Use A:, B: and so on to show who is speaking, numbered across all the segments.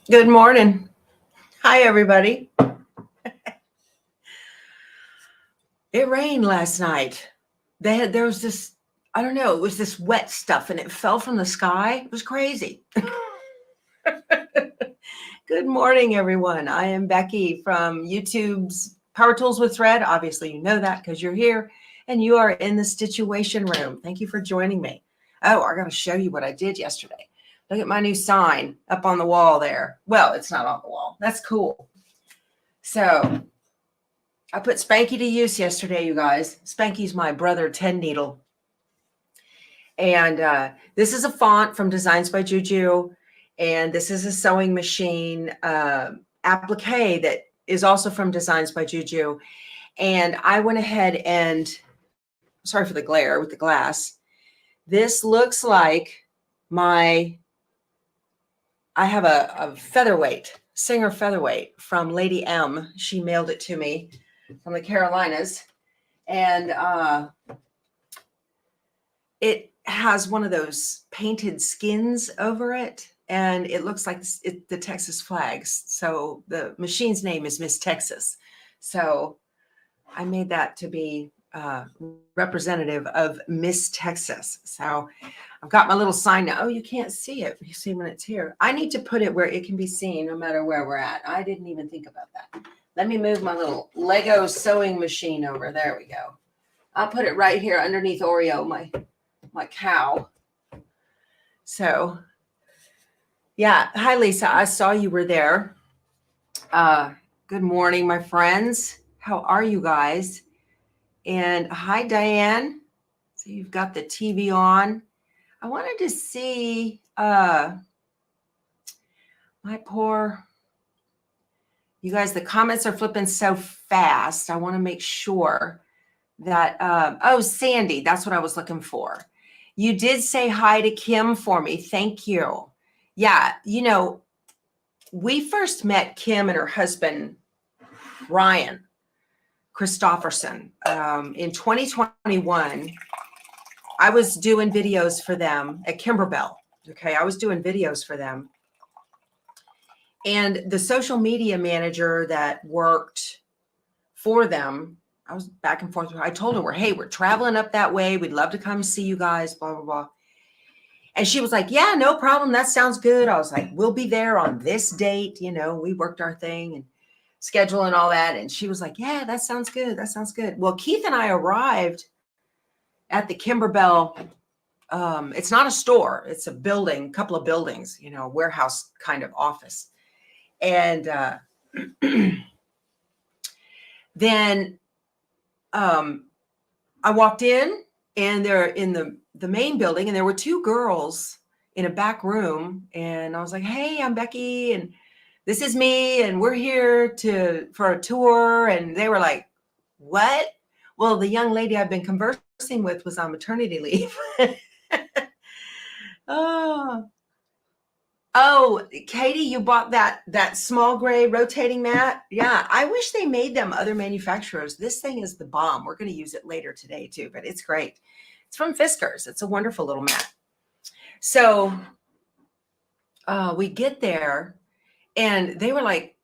A: Good morning. Hi, everybody. It rained last night. There was this, I don't know, it was this wet stuff and it fell from the sky. It was crazy. Good morning, everyone. I am Becky from YouTube's Power Tools with Thread. Obviously, you know that because you're here and you are in the Stitchuation room. Thank you for joining me. Oh, I got to show you what I did yesterday. Look at my new sign up on the wall there. Well, it's not on the wall. That's cool. So I put Spanky to use yesterday, you guys. Spanky's my brother 10 needle. And this is a font from Designs by Juju. And this is a sewing machine applique that is also from Designs by Juju. And I went ahead and, sorry for the glare with the glass. This looks like I have a featherweight, Singer featherweight from Lady M. She mailed it to me from the Carolinas. And it has one of those painted skins over it. And it looks like the Texas flags. So the machine's name is Miss Texas. So I made that to be representative of Miss Texas. So I've got my little sign now. Oh, you can't see it. You see when it's here. I need to put it where it can be seen no matter where we're at. I didn't even think about that. Let me move my little Lego sewing machine over. There we go. I'll put it right here underneath Oreo, my cow. So, yeah. Hi, Lisa. I saw you were there. Good morning, my friends. How are you guys? And hi, Diane. So you've got the TV on. I wanted to see my poor, you guys, the comments are flipping so fast. I want to make sure that, oh, Sandy, that's what I was looking for. You did say hi to Kim for me. Thank you. Yeah, you know, we first met Kim and her husband, Ryan Christofferson, in 2021. I was doing videos for them at Kimber Bell. Okay, I was doing videos for them. And the social media manager that worked for them, I was back and forth. I told her, hey, we're traveling up that way. We'd love to come see you guys, blah, blah, blah. And she was like, yeah, no problem. That sounds good. I was like, we'll be there on this date. You know, we worked our thing and schedule and all that. And she was like, yeah, that sounds good. That sounds good. Well, Keith and I arrived at the Kimber Bell. It's not a store. It's a building, couple of buildings, you know, warehouse kind of office. And then I walked in and they're in the main building and there were two girls in a back room. And I was like, hey, I'm Becky and this is me. And we're here for a tour. And they were like, what? Well, the young lady I've been conversing with was on maternity leave. Oh, Katie, you bought that small gray rotating mat. Yeah, I wish they made them other manufacturers. This thing is the bomb. We're going to use it later today too, but it's great. It's from Fiskars. It's a wonderful little mat. So we get there and they were like,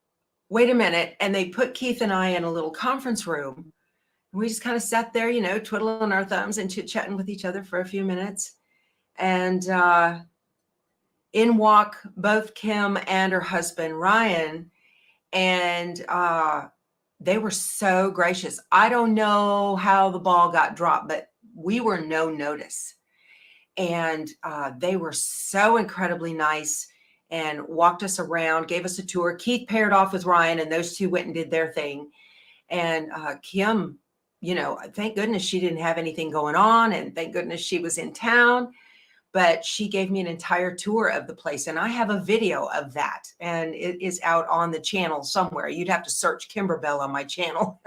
A: wait a minute. And they put Keith and I in a little conference room. We just kind of sat there, you know, twiddling our thumbs and chit-chatting with each other for a few minutes. And in walk both Kim and her husband, Ryan, and they were so gracious. I don't know how the ball got dropped, but we were no notice. And they were so incredibly nice and walked us around, gave us a tour. Keith paired off with Ryan, and those two went and did their thing. And Kim, you know, thank goodness she didn't have anything going on, and thank goodness she was in town. But she gave me an entire tour of the place. And I have a video of that. And it is out on the channel somewhere. You'd have to search Kimber Bell on my channel.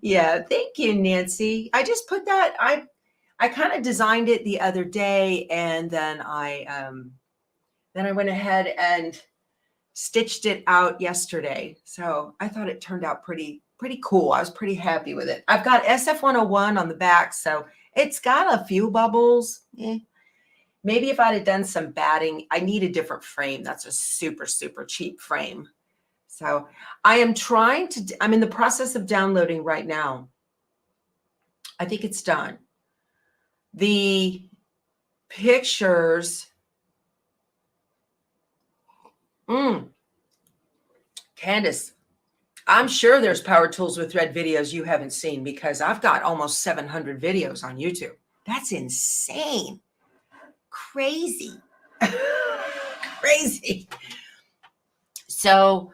A: Yeah, thank you, Nancy. I just put that, I kind of designed it the other day. And then I went ahead and stitched it out yesterday. So I thought it turned out pretty cool. I was pretty happy with it. I've got SF101 on the back. So it's got a few bubbles. Maybe if I'd have done some batting, I need a different frame. That's a super, super cheap frame. So I am trying to, I'm in the process of downloading right now. I think it's done. The pictures. Candace, I'm sure there's power tools with thread videos you haven't seen because I've got almost 700 videos on YouTube. That's insane. Crazy. Crazy. So,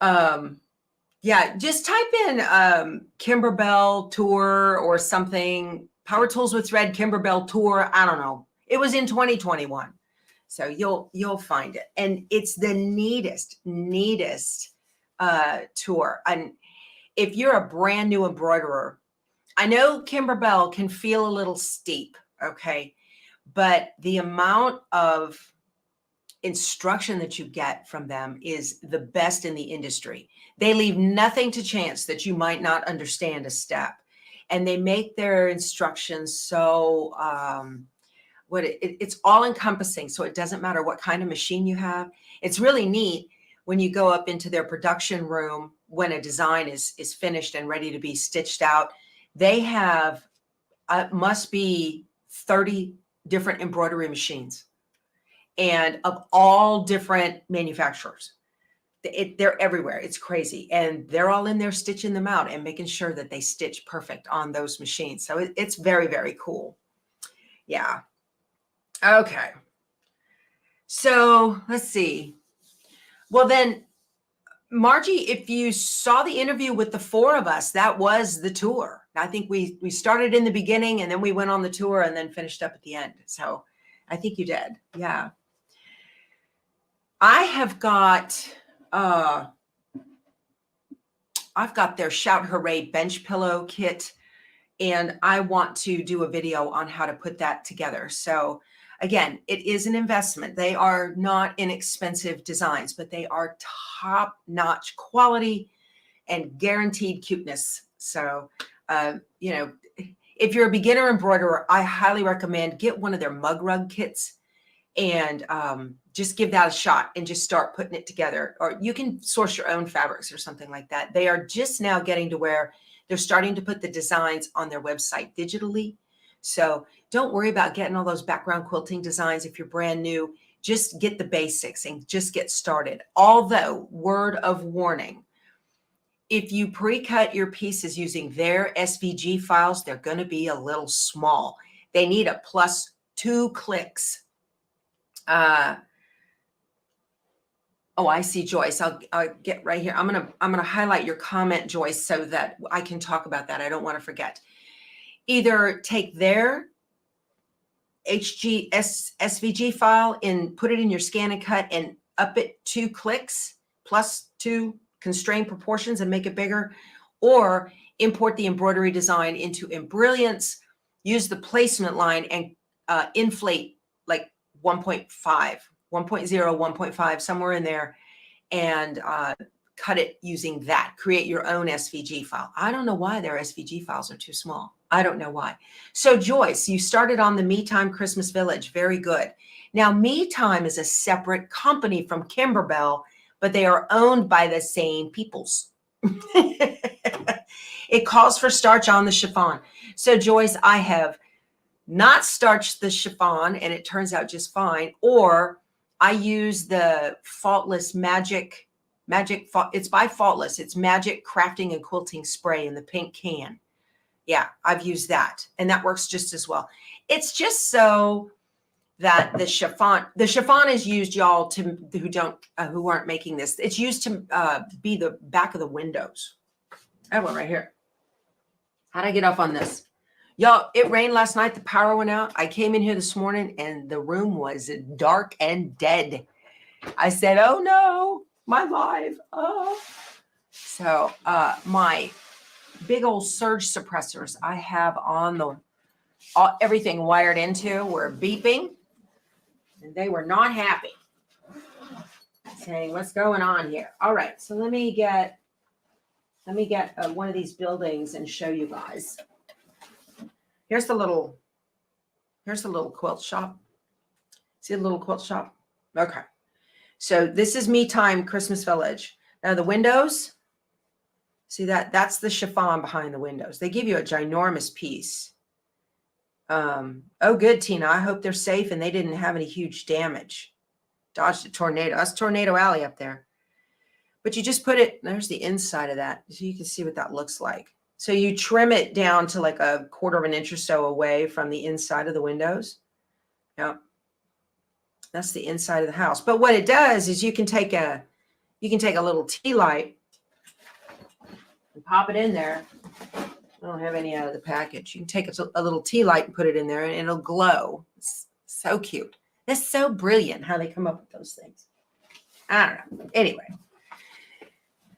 A: yeah, just type in Kimber Bell tour or something. Power tools with thread, Kimber Bell tour. I don't know. It was in 2021. So you'll find it. And it's the neatest tour. And if you're a brand new embroiderer, I know Kimber Bell can feel a little steep, okay? But the amount of instruction that you get from them is the best in the industry. They leave nothing to chance that you might not understand a step. And they make their instructions so, it's all encompassing. So it doesn't matter what kind of machine you have. It's really neat when you go up into their production room when a design is finished and ready to be stitched out. They have, must be 30 different embroidery machines and of all different manufacturers. They're everywhere. It's crazy. And they're all in there stitching them out and making sure that they stitch perfect on those machines. So it's very, very cool. Yeah. Okay. So let's see. Well, then, Margie, if you saw the interview with the four of us, that was the tour. I think we started in the beginning and then we went on the tour and then finished up at the end. So I think you did. Yeah. I have got, I've got their Shout Hooray bench pillow kit, and I want to do a video on how to put that together. So again, it is an investment. They are not inexpensive designs, but they are top-notch quality and guaranteed cuteness. So, you know, if you're a beginner embroiderer, I highly recommend get one of their mug rug kits and just give that a shot and just start putting it together. Or you can source your own fabrics or something like that. They are just now getting to where they're starting to put the designs on their website digitally. So don't worry about getting all those background quilting designs if you're brand new. Just get the basics and just get started. Although, word of warning, if you pre-cut your pieces using their SVG files, they're going to be a little small. They need a +2 clicks. Oh, I see, Joyce. I'll get right here. I'm gonna highlight your comment, Joyce, so that I can talk about that. I don't want to forget. Either take their SVG file and put it in your scan and cut and up it 2 clicks +2 constrained proportions and make it bigger, or import the embroidery design into Embrilliance, use the placement line and inflate like 1.5, 1.0, 1.5, somewhere in there, and cut it using that. Create your own SVG file. I don't know why their SVG files are too small. I don't know why. So Joyce, you started on the Me Time Christmas Village. Very good. Now, Me Time is a separate company from Kimber Bell, but they are owned by the same peoples. It calls for starch on the chiffon. So Joyce, I have not starched the chiffon and it turns out just fine, or I use the Faultless Magic, it's by Faultless. It's Magic Crafting and Quilting Spray in the pink can. Yeah, I've used that and that works just as well. It's just so that the chiffon is used, y'all, to who aren't making this. It's used to be the back of the windows. I have one right here. How'd I get off on this? Y'all, it rained last night. The power went out. I came in here this morning and the room was dark and dead. I said, oh no, my life. Oh. So my big old surge suppressors I have on everything wired into were beeping and they were not happy. Saying, what's going on here? All right, so let me get one of these buildings and show you guys. Here's the little quilt shop. See a little quilt shop? Okay. So this is Me Time Christmas Village. Now the windows, see that? That's the chiffon behind the windows. They give you a ginormous piece. Oh, good, Tina. I hope they're safe and they didn't have any huge damage. Dodged a tornado. That's Tornado Alley up there. But you just put it, there's the inside of that. So you can see what that looks like. So you trim it down to like a 1/4 inch or so away from the inside of the windows. Yep. That's the inside of the house. But what it does is you can take a little tea light and pop it in there. I don't have any out of the package. You can take a little tea light and put it in there and it'll glow. It's so cute. That's so brilliant how they come up with those things. I don't know. Anyway.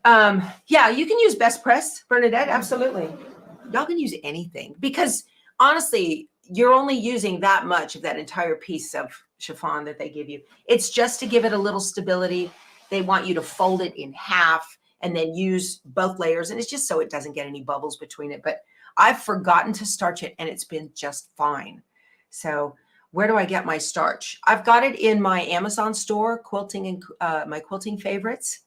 A: Yeah, you can use Best Press, Bernadette. Absolutely. Y'all can use anything because honestly, you're only using that much of that entire piece of chiffon that they give you. It's just to give it a little stability. They want you to fold it in half and then use both layers. And it's just so it doesn't get any bubbles between it. But I've forgotten to starch it and it's been just fine. So where do I get my starch? I've got it in my Amazon store, quilting and my quilting favorites.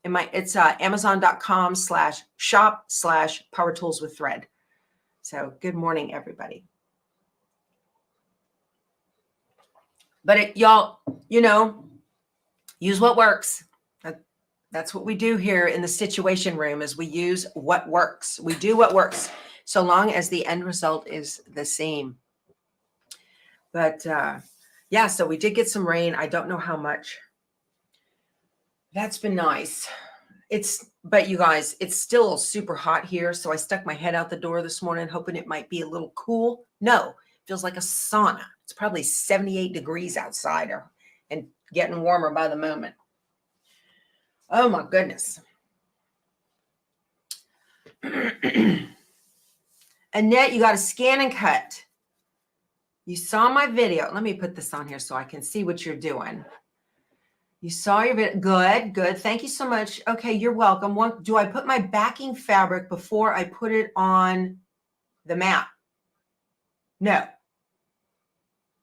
A: It's amazon.com/shop/power tools with thread. So good morning, everybody. But y'all, use what works. That's what we do here in the Stitchuation room is we use what works. We do what works so long as the end result is the same. But yeah, so we did get some rain. I don't know how much. That's been nice. But you guys, it's still super hot here. So I stuck my head out the door this morning, hoping it might be a little cool. No, it feels like a sauna. It's probably 78 degrees outside and getting warmer by the moment. Oh my goodness. Annette, you got to scan and cut. You saw my video. Let me put this on here so I can see what you're doing. You saw your video. Good, good. Thank you so much. Okay, you're welcome. Do I put my backing fabric before I put it on the mat? No.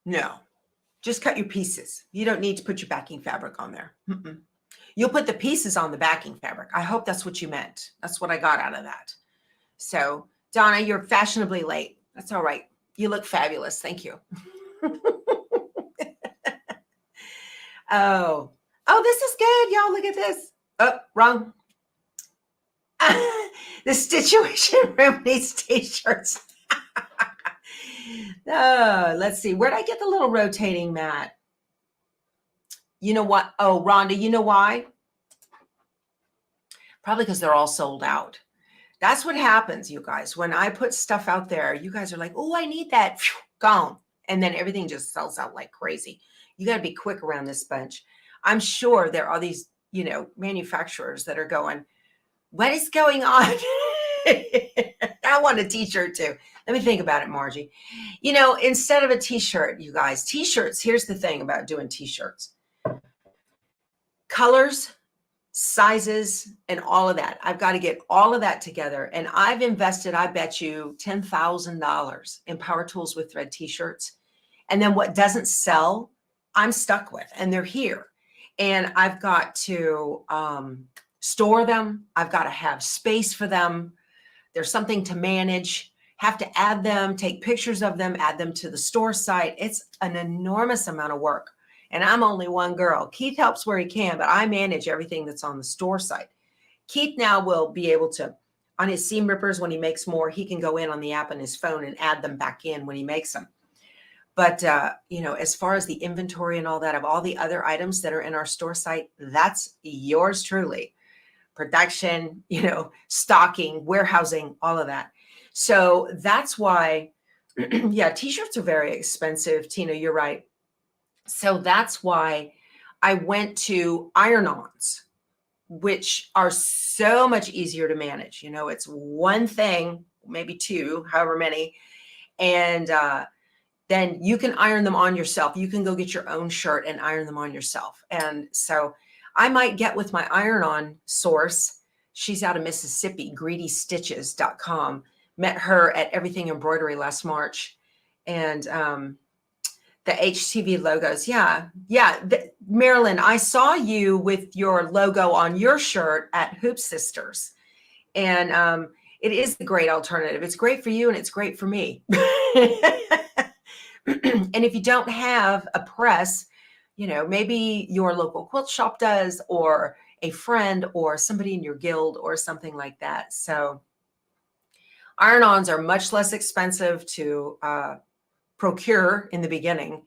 A: No. Just cut your pieces. You don't need to put your backing fabric on there. You'll put the pieces on the backing fabric. I hope that's what you meant. That's what I got out of that. So, Donna, you're fashionably late. That's all right. You look fabulous. Thank you. Oh, this is good. Y'all, look at this. Oh, wrong. The Stitchuation room needs t-shirts. Let's see. Where'd I get the little rotating mat? You know what? Oh, Rhonda, you know why? Probably because they're all sold out. That's what happens, you guys. When I put stuff out there, you guys are like, oh, I need that. Gone. And then everything just sells out like crazy. You got to be quick around this bunch. I'm sure there are these, manufacturers that are going, what is going on? I want a t-shirt too. Let me think about it, Margie. Instead of a t-shirt, you guys, t-shirts, here's the thing about doing t-shirts. Colors, sizes, and all of that. I've got to get all of that together. And I've invested, I bet you, $10,000 in Power Tools with Thread t-shirts. And then what doesn't sell, I'm stuck with, and they're here. And I've got to store them. I've got to have space for them. There's something to manage, have to add them, take pictures of them, add them to the store site. It's an enormous amount of work. And I'm only one girl. Keith helps where he can, but I manage everything that's on the store site. Keith now will be able to, on his seam rippers, when he makes more, he can go in on the app on his phone and add them back in when he makes them. But, as far as the inventory and all that of all the other items that are in our store site, that's yours truly. Production, stocking, warehousing, all of that. So that's why, yeah, t-shirts are very expensive. Tina, you're right. So that's why I went to iron-ons, which are so much easier to manage. It's one thing, maybe two, however many. And then you can iron them on yourself. You can go get your own shirt and iron them on yourself. And so I might get with my iron-on source. She's out of Mississippi, greedystitches.com. Met her at Everything Embroidery last March. And The HTV logos. Yeah. Yeah. Marilyn, I saw you with your logo on your shirt at Hoop Sisters. And it is a great alternative. It's great for you and it's great for me. And if you don't have a press, you know, maybe your local quilt shop does, or a friend or somebody in your guild or something like that. So iron-ons are much less expensive to procure in the beginning,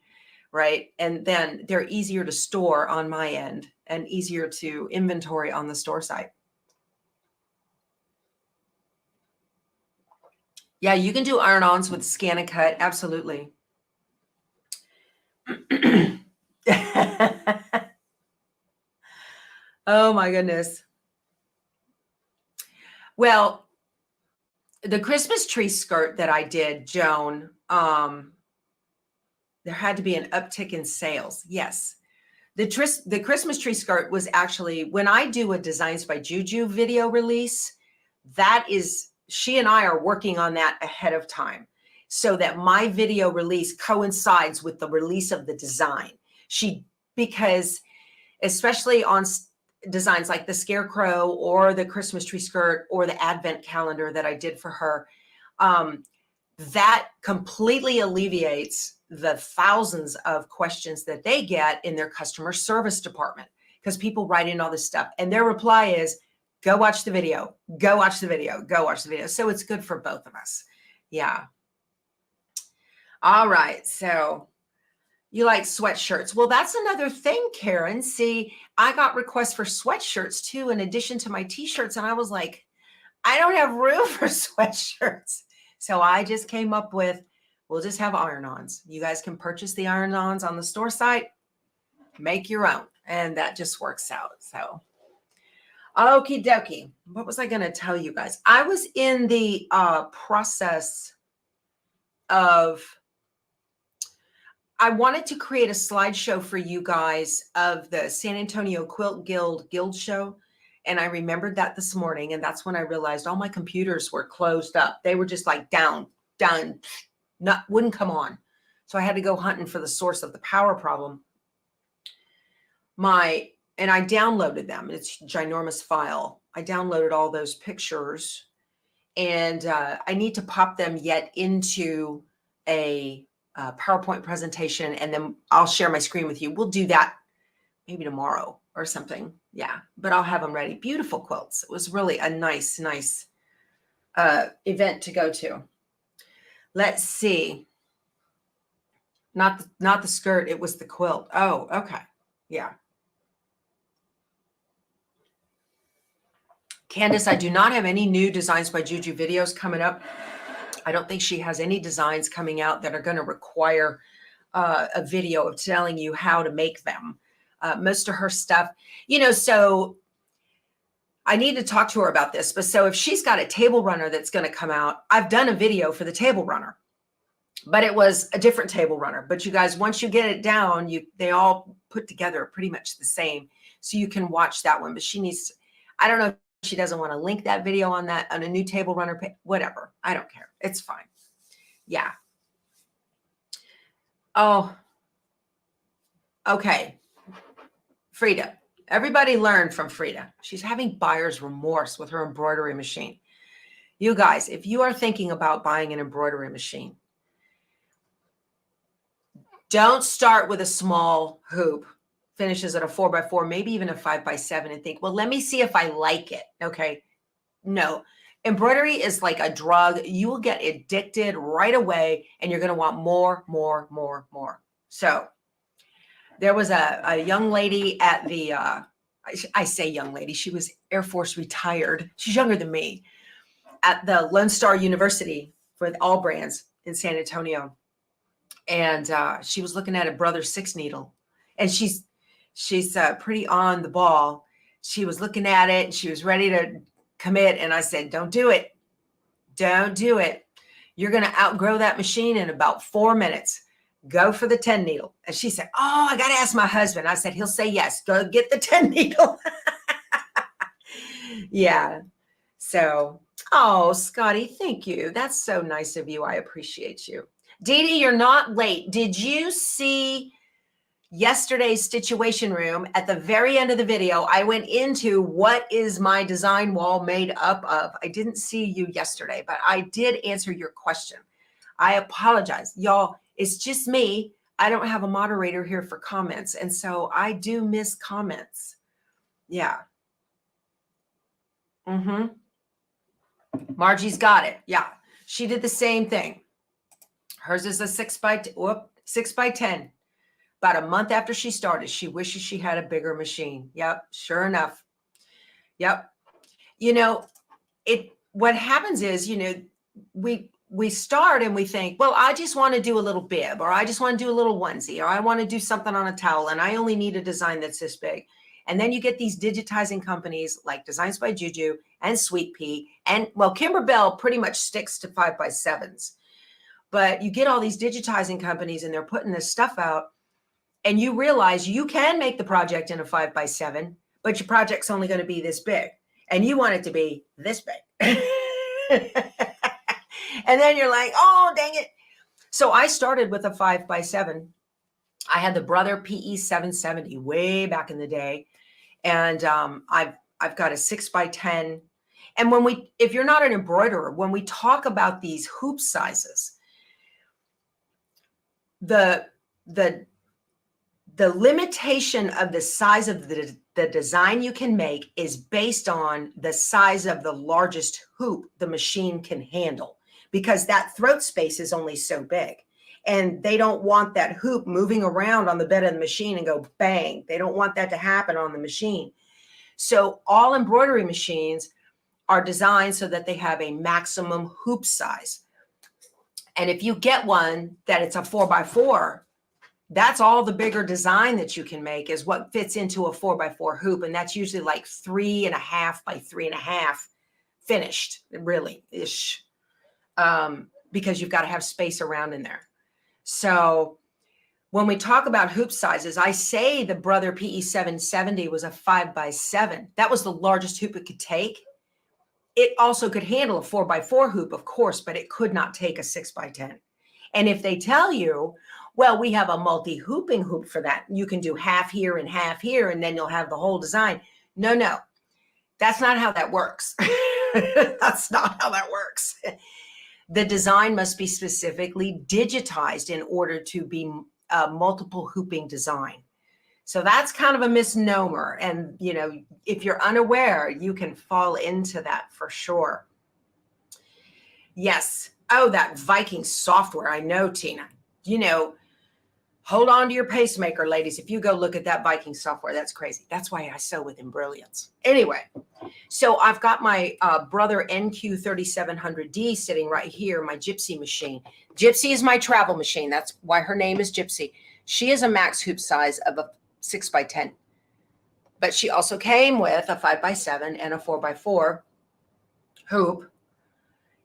A: right? And then they're easier to store on my end and easier to inventory on the store site. Yeah, you can do iron-ons with Scan and Cut. Absolutely. Oh my goodness. Well, the Christmas tree skirt that I did, Joan, there had to be an uptick in sales. Yes. The Christmas tree skirt was actually, when I do a Designs by Juju video release, that is, she and I are working on that ahead of time so that my video release coincides with the release of the design. Because especially on designs like the Scarecrow or the Christmas tree skirt or the Advent calendar that I did for her, that completely alleviates the thousands of questions that they get in their customer service department, because people write in all this stuff and their reply is, go watch the video, go watch the video, go watch the video. So it's good for both of us. Yeah. All right. So you like sweatshirts. Well, that's another thing, Karen. See, I got requests for sweatshirts too, in addition to my t-shirts. And I was like, I don't have room for sweatshirts. So I just came up with, we'll just have iron-ons. You guys can purchase the iron-ons on the store site, make your own. And that just works out. So, okie dokie. What was I going to tell you guys? I was in the process of, I wanted to create a slideshow for you guys of the San Antonio Quilt Guild show. And I remembered that this morning. And that's when I realized all my computers were closed up. They were just like down, wouldn't come on. So I had to go hunting for the source of the power problem. And I downloaded them. It's a ginormous file. I downloaded all those pictures and I need to pop them yet into a PowerPoint presentation, and then I'll share my screen with you. We'll do that maybe tomorrow or something. Yeah, but I'll have them ready. Beautiful quilts. It was really a nice event to go to. Let's see. Not the skirt. It was the quilt. Oh, okay. Yeah. Candace, I do not have any new Designs by Juju videos coming up. I don't think she has any designs coming out that are going to require a video of telling you how to make them. Most of her stuff, you know, so I need to talk to her about this. But so if she's got a table runner that's going to come out, I've done a video for the table runner, but it was a different table runner. But you guys, once you get it down, they all put together pretty much the same. So you can watch that one, but she needs, I don't know if she doesn't want to link that video on a new table runner, whatever. I don't care. It's fine. Yeah. Oh, okay. Frida. Everybody learned from Frida. She's having buyer's remorse with her embroidery machine. You guys, if you are thinking about buying an embroidery machine, don't start with a small hoop, finishes at a 4x4, maybe even a 5x7, and think, well, let me see if I like it. Okay. No, embroidery is like a drug. You will get addicted right away and you're going to want more. So there was a young lady at the, I say young lady, she was Air Force retired. She's younger than me, at the Lone Star University for all brands in San Antonio. And she was looking at a Brother 6 needle, and she's pretty on the ball. She was looking at it and she was ready to commit. And I said, don't do it. Don't do it. You're going to outgrow that machine in about 4 minutes. Go for the 10 needle. And she said, oh, I got to ask my husband. I said, he'll say yes. Go get the 10 needle. Yeah. So, oh, Scotty, thank you. That's so nice of you. I appreciate you. Dee Dee, you're not late. Did you see yesterday's Stitchuation room? At the very end of the video, I went into what is my design wall made up of. I didn't see you yesterday, but I did answer your question. I apologize. Y'all, it's just me. I don't have a moderator here for comments, and so I do miss comments. Yeah. Margie's got it. Yeah. She did the same thing. Hers is a 6 by 10. About a month after she started, she wishes she had a bigger machine. Yep, sure enough. Yep. You know, what happens is, you know, we start and we think, well, I just want to do a little bib, or I just want to do a little onesie, or I want to do something on a towel, and I only need a design that's this big. And then you get these digitizing companies like Designs by Juju and Sweet Pea, and well, Kimber Bell pretty much sticks to 5x7s. But you get all these digitizing companies and they're putting this stuff out, and you realize you can make the project in a 5x7, but your project's only going to be this big, and you want it to be this big. And then you're like, oh, dang it. So I started with a 5x7. I had the Brother PE 770 way back in the day. And I've got a 6x10. And if you're not an embroiderer, when we talk about these hoop sizes, the limitation of the size of the design you can make is based on the size of the largest hoop the machine can handle, because that throat space is only so big. And they don't want that hoop moving around on the bed of the machine and go bang. They don't want that to happen on the machine. So all embroidery machines are designed so that they have a maximum hoop size. And if you get one that it's a 4x4, that's all the bigger design that you can make is what fits into a 4x4 hoop. And that's usually like 3.5 by 3.5 finished, really ish, because you've got to have space around in there. So when we talk about hoop sizes, I say the Brother PE 770 was a 5x7. That was the largest hoop it could take. It also could handle a 4x4 hoop, of course, but it could not take a 6x10. And if they tell you, well, we have a multi-hooping hoop for that, you can do half here, and then you'll have the whole design. No, that's not how that works. That's not how that works. The design must be specifically digitized in order to be a multiple hooping design. So that's kind of a misnomer. And, you know, if you're unaware, you can fall into that for sure. Yes. Oh, that Viking software. I know, Tina. You know, hold on to your pacemaker, ladies. If you go look at that Viking software, that's crazy. That's why I sew with Embrilliance. Anyway, so I've got my Brother NQ3700D sitting right here, my Gypsy machine. Gypsy is my travel machine. That's why her name is Gypsy. She is a max hoop size of a 6x10. But she also came with a 5x7 and a 4x4 hoop.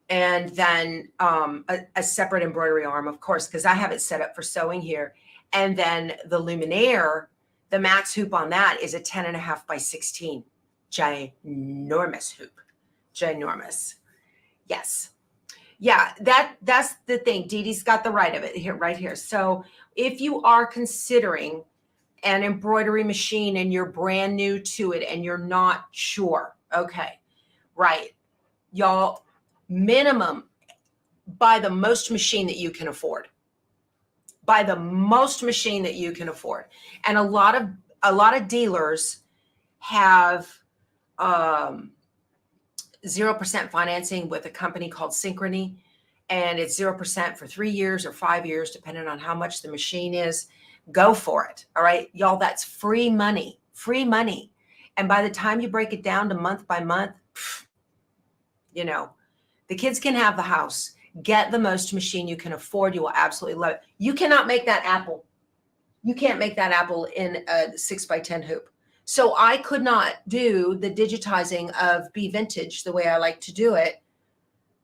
A: And then a separate embroidery arm, of course, because I have it set up for sewing here. And then the Luminaire, the max hoop on that is a 10.5 by 16. Ginormous hoop. Ginormous. Yes. Yeah, that's the thing. Dee Dee's got the right of it here, right here. So if you are considering an embroidery machine and you're brand new to it and you're not sure, okay, right, y'all, minimum, buy the most machine that you can afford. Buy the most machine that you can afford. And a lot of dealers have 0% financing with a company called Synchrony, and it's 0% for 3 years or 5 years, depending on how much the machine is. Go for it. All right, y'all, that's free money, free money. And by the time you break it down to month by month, you know, the kids can have the house. Get the most machine you can afford. You will absolutely love it. You cannot make that apple. You can't make that apple in a 6x10 hoop. So I could not do the digitizing of Be Vintage the way I like to do it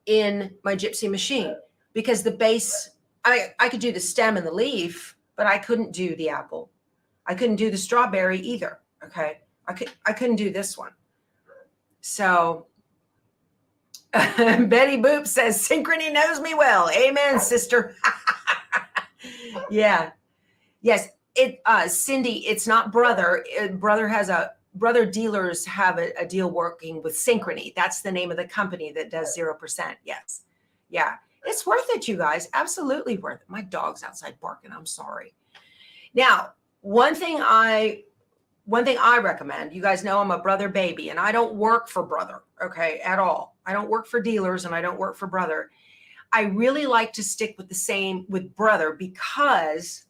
A: in my Gypsy machine, because the base, I could do the stem and the leaf, but I couldn't do the apple. I couldn't do the strawberry either. Okay. I couldn't do this one. So Betty Boop says, Synchrony knows me well. Amen, sister. Yeah. Yes. Cindy, it's not Brother. Brother dealers have a deal working with Synchrony. That's the name of the company that does 0%. Yes. Yeah. It's worth it, you guys. Absolutely worth it. My dog's outside barking. I'm sorry. Now, one thing I recommend, you guys know I'm a Brother baby, and I don't work for Brother, okay, at all. I don't work for dealers, and I don't work for Brother. I really like to stick with Brother, because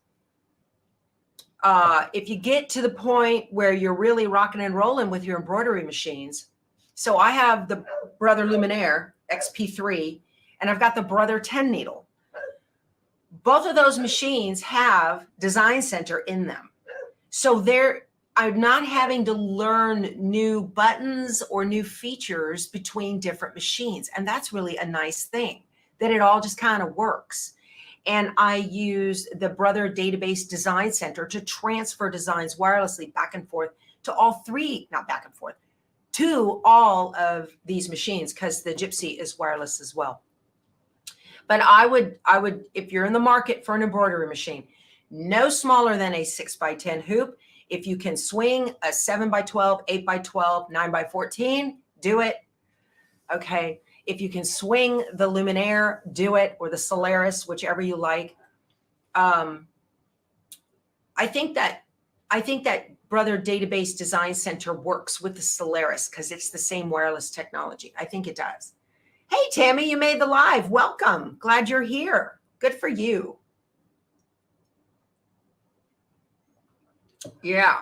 A: if you get to the point where you're really rocking and rolling with your embroidery machines, so I have the Brother Luminaire XP3, and I've got the Brother 10 needle. Both of those machines have Design Center in them. So I'm not having to learn new buttons or new features between different machines. And that's really a nice thing, that it all just kind of works. And I use the Brother Database Design Center to transfer designs wirelessly back and forth to to all of these machines, because the Gypsy is wireless as well. But I would, if you're in the market for an embroidery machine, no smaller than a 6x10 hoop. If you can swing a 7x12, 8x12, 9x14, do it. Okay. If you can swing the Luminaire, do it, or the Solaris, whichever you like. I think that Brother Database Design Center works with the Solaris because it's the same wireless technology. I think it does. Hey, Tammy, you made the live. Welcome. Glad you're here. Good for you. Yeah.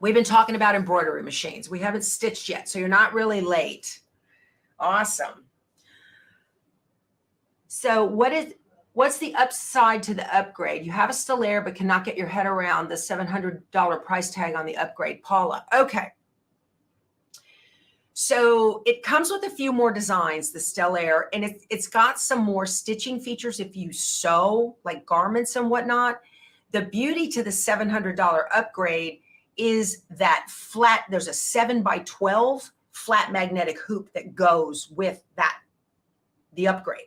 A: We've been talking about embroidery machines. We haven't stitched yet, so you're not really late. Awesome. So what's the upside to the upgrade? You have a Stellaire, but cannot get your head around the $700 price tag on the upgrade. Paula. Okay. So it comes with a few more designs, the Stellaire, and it's got some more stitching features if you sew, like garments and whatnot. The beauty to the $700 upgrade is that flat, there's a 7x12 flat magnetic hoop that goes with the upgrade.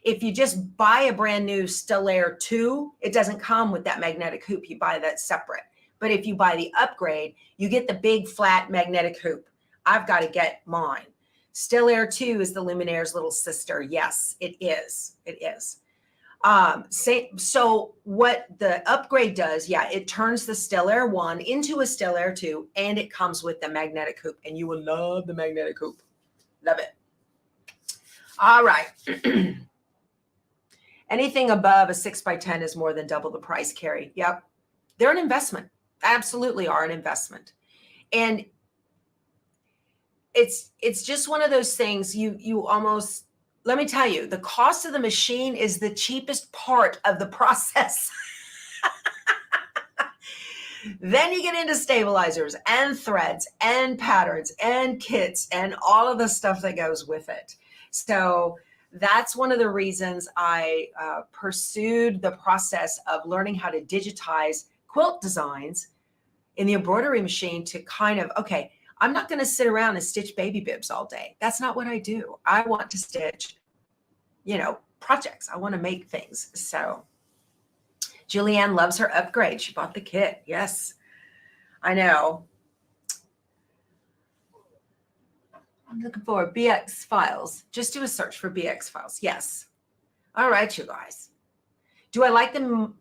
A: If you just buy a brand new Stellaire 2, it doesn't come with that magnetic hoop. You buy that separate. But if you buy the upgrade, you get the big flat magnetic hoop. I've got to get mine. Stellaire 2 is the Luminaire's little sister. Yes, it is. It is. So what the upgrade does, yeah, it turns the Stellaire 1 into a Stellaire 2, and it comes with the magnetic hoop, and you will love the magnetic hoop. Love it. All right. Anything above a 6x10 is more than double the price, Carrie. Yep. They're an investment. Absolutely are an investment. And it's just one of those things you almost, let me tell you, the cost of the machine is the cheapest part of the process. Then you get into stabilizers and threads and patterns and kits and all of the stuff that goes with it. So that's one of the reasons I pursued the process of learning how to digitize quilt designs in the embroidery machine to kind of, okay, I'm not going to sit around and stitch baby bibs all day. That's not what I do. I want to stitch, projects. I want to make things. So Julianne loves her upgrade. She bought the kit. Yes, I know. I'm looking for BX files. Just do a search for BX files. Yes. All right, you guys. Do I like them?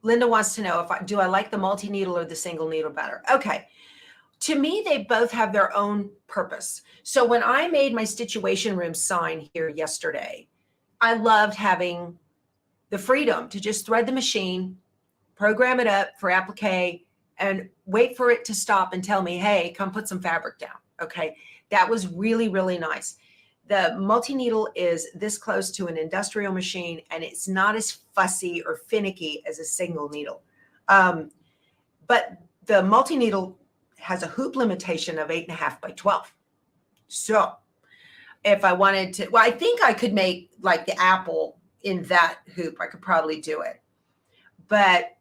A: Linda wants to know do I like the multi-needle or the single needle better? Okay. To me, they both have their own purpose. So when I made my Stitchuation room sign here yesterday, I loved having the freedom to just thread the machine, program it up for applique, and wait for it to stop and tell me, hey, come put some fabric down. Okay. That was really, really nice. The multi-needle is this close to an industrial machine, and it's not as fussy or finicky as a single needle. But the multi-needle has a hoop limitation of 8.5x12. So if I wanted to, well, I think I could make like the apple in that hoop. I could probably do it. But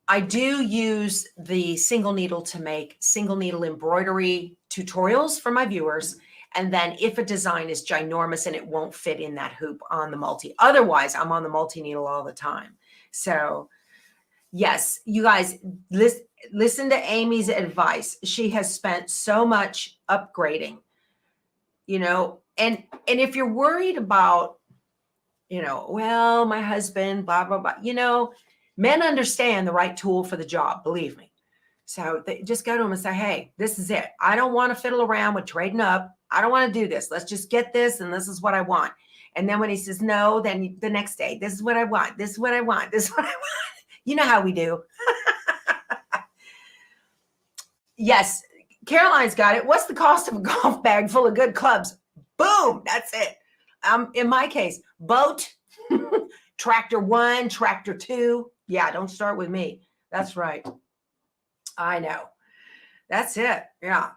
A: I do use the single needle to make single needle embroidery tutorials for my viewers. And then if a design is ginormous and it won't fit in that hoop on the multi, otherwise I'm on the multi needle all the time. So yes, you guys, listen to Amy's advice. She has spent so much upgrading, you know, and if you're worried about, you know, well, my husband, blah, blah, blah, you know, men understand the right tool for the job, believe me. So they just go to him and say, hey, this is it. I don't want to fiddle around with trading up. I don't want to do this. Let's just get this. And this is what I want. And then when he says no, then the next day, this is what I want. This is what I want. This is what I want. You know how we do. Yes. Caroline's got it. What's the cost of a golf bag full of good clubs? Boom. That's it. In my case, boat, tractor 1, tractor 2. Yeah. Don't start with me. That's right. I know. That's it. Yeah.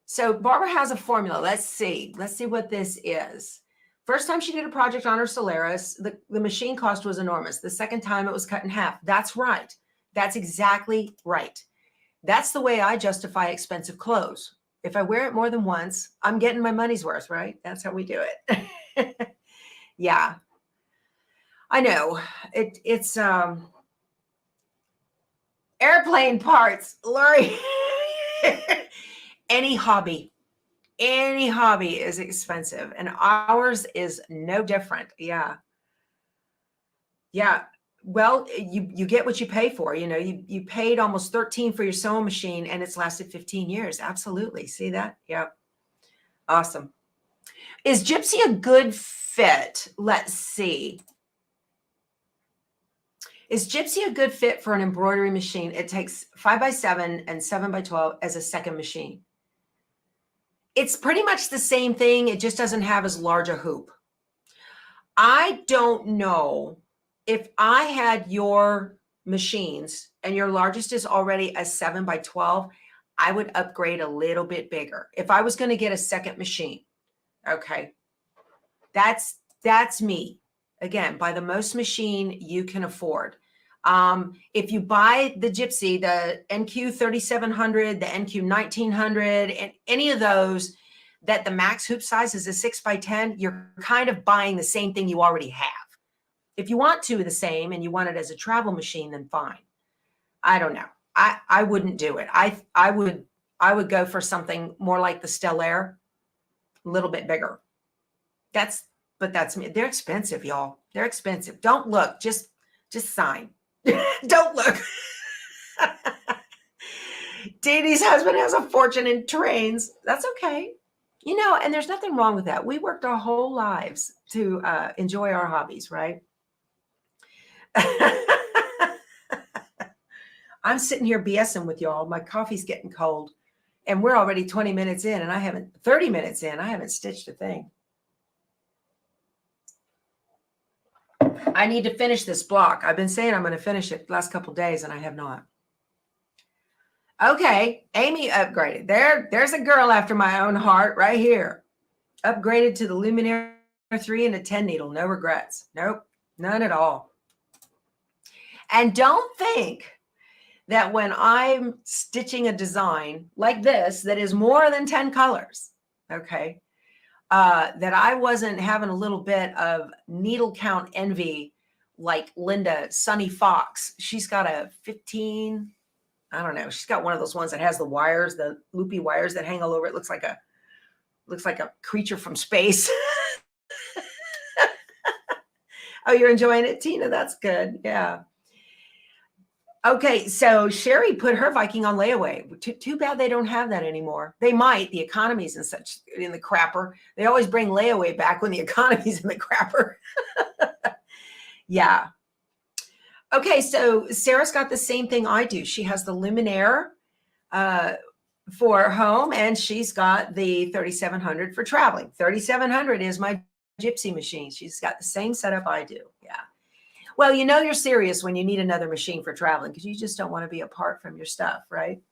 A: So Barbara has a formula. Let's see. Let's see what this is. First time she did a project on her Solaris, the machine cost was enormous. The second time it was cut in half. That's right. That's exactly right. That's the way I justify expensive clothes. If I wear it more than once, I'm getting my money's worth, right? That's how we do it. Yeah. I know. It's airplane parts, Lori. Any hobby is expensive, and ours is no different. Yeah. Well, you get what you pay for. You know, you paid almost 13 for your sewing machine, and it's lasted 15 years. Absolutely. See that? Yep. Awesome. Is Gypsy a good fit? Let's see. Is Gypsy a good fit for an embroidery machine? It takes 5x7 and 7x12 as a second machine. It's pretty much the same thing. It just doesn't have as large a hoop. I don't know if I had your machines and your largest is already a 7x12, I would upgrade a little bit bigger. If I was going to get a second machine, okay, that's me. Again, buy the most machine you can afford. If you buy the Gypsy, the NQ 3700, the NQ 1900, and any of those that the max hoop size is a 6x10, you're kind of buying the same thing you already have. If you want the same and you want it as a travel machine, then fine. I don't know. I wouldn't do it. I would go for something more like the Stellaire, a little bit bigger. But that's me. They're expensive, y'all. They're expensive. Don't look. Just sign. Don't look. Dee Dee's husband has a fortune in trains. That's okay. You know, and there's nothing wrong with that. We worked our whole lives to enjoy our hobbies, right? I'm sitting here BSing with y'all. My coffee's getting cold, and we're already 20 minutes in, and 30 minutes in. I haven't stitched a thing. I need to finish this block. I've been saying I'm going to finish it the last couple of days, and I have not. Okay, Amy upgraded. There's a girl after my own heart right here. Upgraded to the Luminaire 3 and a 10 needle. No regrets. Nope, none at all. And don't think that when I'm stitching a design like this that is more than 10 colors, okay, that I wasn't having a little bit of needle count envy like Linda Sunny Fox. She's got a 15, I don't know. She's got one of those ones that has the wires, the loopy wires that hang all over. It looks like a creature from space. Oh, you're enjoying it, Tina? That's good. Yeah. Okay, so Sherry put her Viking on layaway. Too bad they don't have that anymore. They might. The economy's in the crapper. They always bring layaway back when the economy's in the crapper. Yeah. Okay, so Sarah's got the same thing I do. She has the Luminaire for home, and she's got the 3700 for traveling. 3700 is my Gypsy machine. She's got the same setup I do. Yeah. Well, you know you're serious when you need another machine for traveling because you just don't want to be apart from your stuff, right?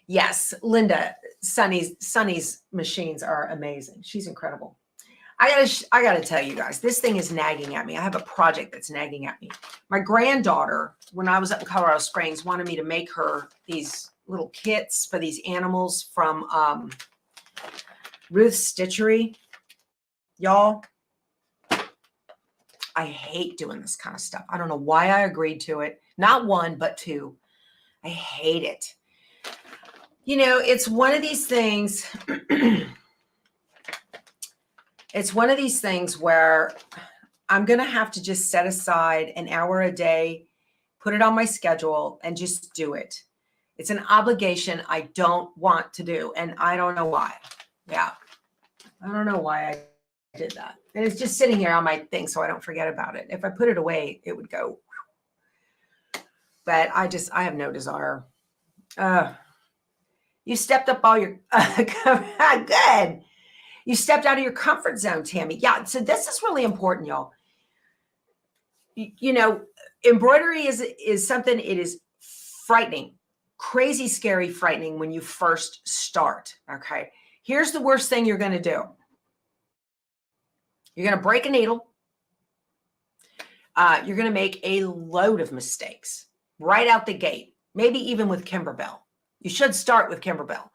A: Yes, Linda, Sunny's machines are amazing. She's incredible. I gotta tell you guys, this thing is nagging at me. I have a project that's nagging at me. My granddaughter, when I was up in Colorado Springs, wanted me to make her these little kits for these animals from Ruth's Stitchery. Y'all, I hate doing this kind of stuff. I don't know why I agreed to it. Not one, but two. I hate it. You know, it's one of these things. It's one of these things where I'm going to have to just set aside an hour a day, put it on my schedule, and just do it. It's an obligation I don't want to do, and I don't know why. Yeah, I don't know why I did that. And it's just sitting here on my thing so I don't forget about it. If I put it away, it would go. But I have no desire. You stepped up all your, good. You stepped out of your comfort zone, Tammy. Yeah, so this is really important, y'all. You know, embroidery is something, it is frightening, crazy, scary, frightening when you first start, okay? Here's the worst thing you're going to do. You're going to break a needle. You're going to make a load of mistakes right out the gate, maybe even with Kimber Bell. You should start with Kimber Bell,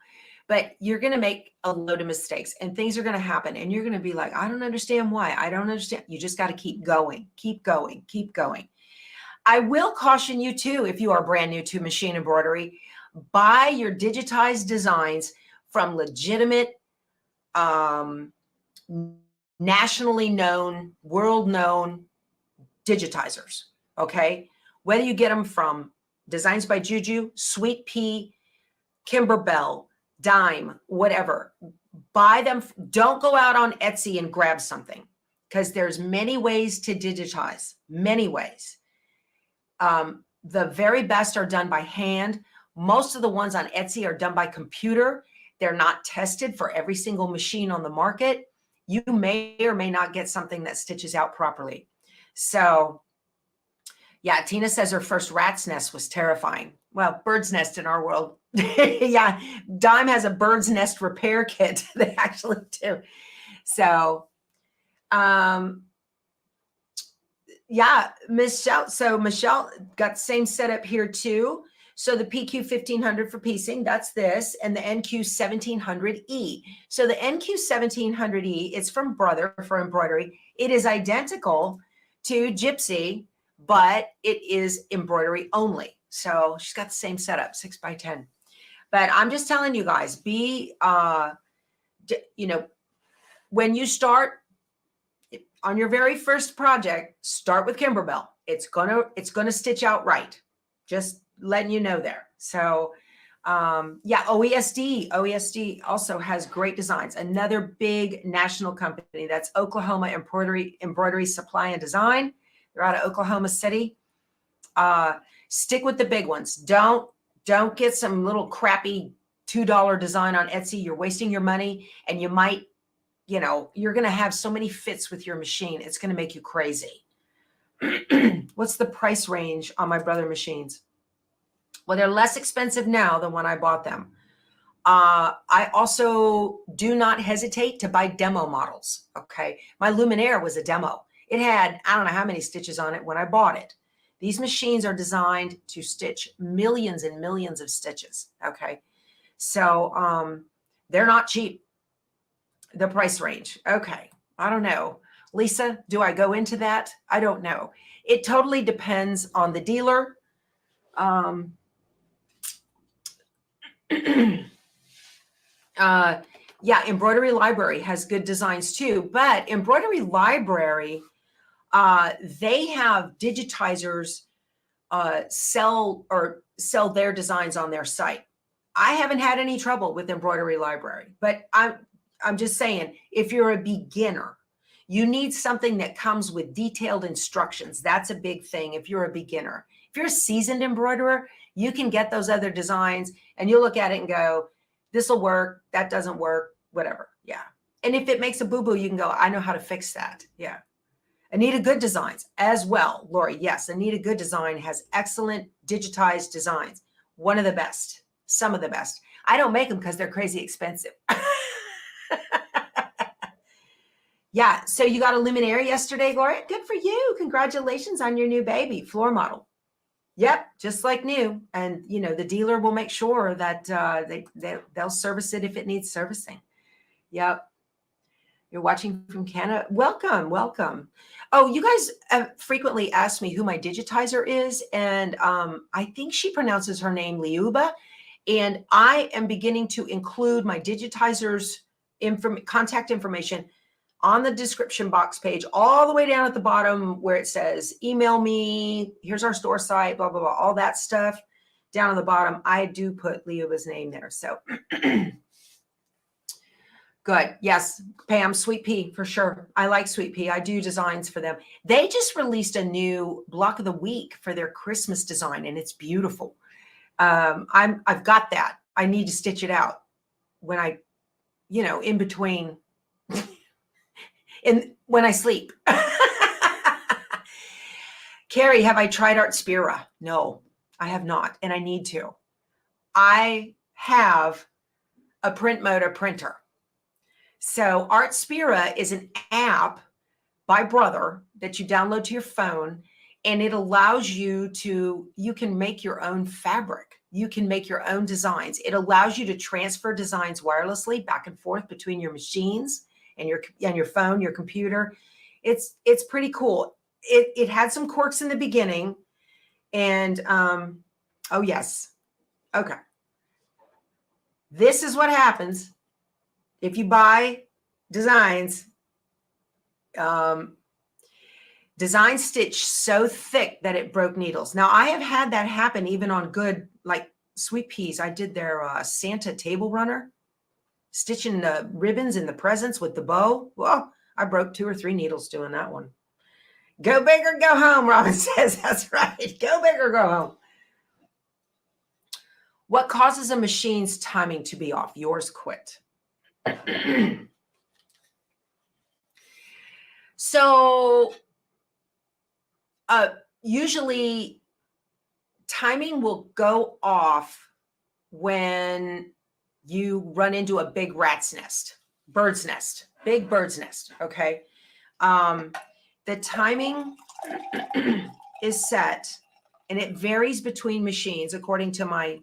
A: but you're going to make a load of mistakes and things are going to happen. And you're going to be like, I don't understand why. I don't understand. You just got to keep going, keep going, keep going. I will caution you too, if you are brand new to machine embroidery, buy your digitized designs from legitimate, nationally known, world known digitizers. Okay. Whether you get them from Designs by Juju, Sweet Pea, Kimber Bell, Dime, whatever, buy them. Don't go out on Etsy and grab something because there's many ways to digitize, many ways. The very best are done by hand. Most of the ones on Etsy are done by computer. They're not tested for every single machine on the market. You may or may not get something that stitches out properly. So yeah, Tina says her first rat's nest was terrifying. Well, bird's nest in our world. Yeah, Dime has a bird's nest repair kit. They actually do. So, yeah, Michelle. So Michelle got the same setup here too. So the PQ 1500 for piecing, that's this, and the NQ 1700E. So the NQ 1700E, it's from Brother for embroidery. It is identical to Gypsy, but it is embroidery only. So she's got the same setup, 6x10. But I'm just telling you guys, be, you know, when you start on your very first project, start with Kimber Bell. It's gonna stitch out right. Just letting you know there. So yeah, OESD also has great designs. Another big national company, that's Oklahoma Embroidery Supply and Design. They're out of Oklahoma City. Stick with the big ones. Don't get some little crappy $2 design on Etsy. You're wasting your money, and you might, you know, you're going to have so many fits with your machine. It's going to make you crazy. What's the price range on my Brother machines? Well, they're less expensive now than when I bought them. I also do not hesitate to buy demo models. Okay. My Luminaire was a demo. It had, I don't know how many stitches on it when I bought it. These machines are designed to stitch millions and millions of stitches. Okay. So, they're not cheap. The price range. Okay. I don't know. Lisa, do I go into that? I don't know. It totally depends on the dealer. Yeah, Embroidery Library has good designs too, but Embroidery Library, they have digitizers sell their designs on their site. I haven't had any trouble with Embroidery Library, but I'm just saying, if you're a beginner, you need something that comes with detailed instructions. That's a big thing if you're a beginner. If you're a seasoned embroiderer, you can get those other designs and you'll look at it and go, this will work, that doesn't work, whatever. Yeah. And if it makes a boo-boo, you can go, I know how to fix that. Yeah. Anita Good Designs as well, Lori. Yes, Anita Good Design has excellent digitized designs. One of the best, some of the best. I don't make them because they're crazy expensive. Yeah. So you got a Luminaire yesterday, Gloria? Good for you. Congratulations on your new baby floor model. Yep, just like new. And you know, the dealer will make sure that they'll service it if it needs servicing. Yep. You're watching from Canada. Welcome, welcome. Oh, you guys have frequently asked me who my digitizer is, and I think she pronounces her name Liuba, and I am beginning to include my digitizer's contact information on the description box page, all the way down at the bottom where it says, email me, here's our store site, blah, blah, blah, all that stuff down on the bottom. I do put Liuba's name there. So good. Yes, Pam, Sweet Pea for sure. I like Sweet Pea. I do designs for them. They just released a new block of the week for their Christmas design, and it's beautiful. I've got that. I need to stitch it out when I, you know, in between, when I sleep. Carrie, have I tried Artspira? No, I have not, and I need to. I have a print motor printer. So Artspira is an app by Brother that you download to your phone, and it allows you to, you can make your own fabric. You can make your own designs. It allows you to transfer designs wirelessly back and forth between your machines and your phone, your computer. It's pretty cool. It had some quirks in the beginning, and oh yes, okay. This is what happens if you buy designs, design stitch so thick that it broke needles. Now I have had that happen even on good, like Sweet Peas. I did their Santa table runner, stitching the ribbons and the presents with the bow. Well, I broke 2 or 3 needles doing that one. Go big or go home, Robin says. That's right. Go big or go home. What causes a machine's timing to be off? Yours quit. So usually timing will go off when you run into a big rat's nest, bird's nest, big bird's nest. Okay. The timing is set, and it varies between machines according to my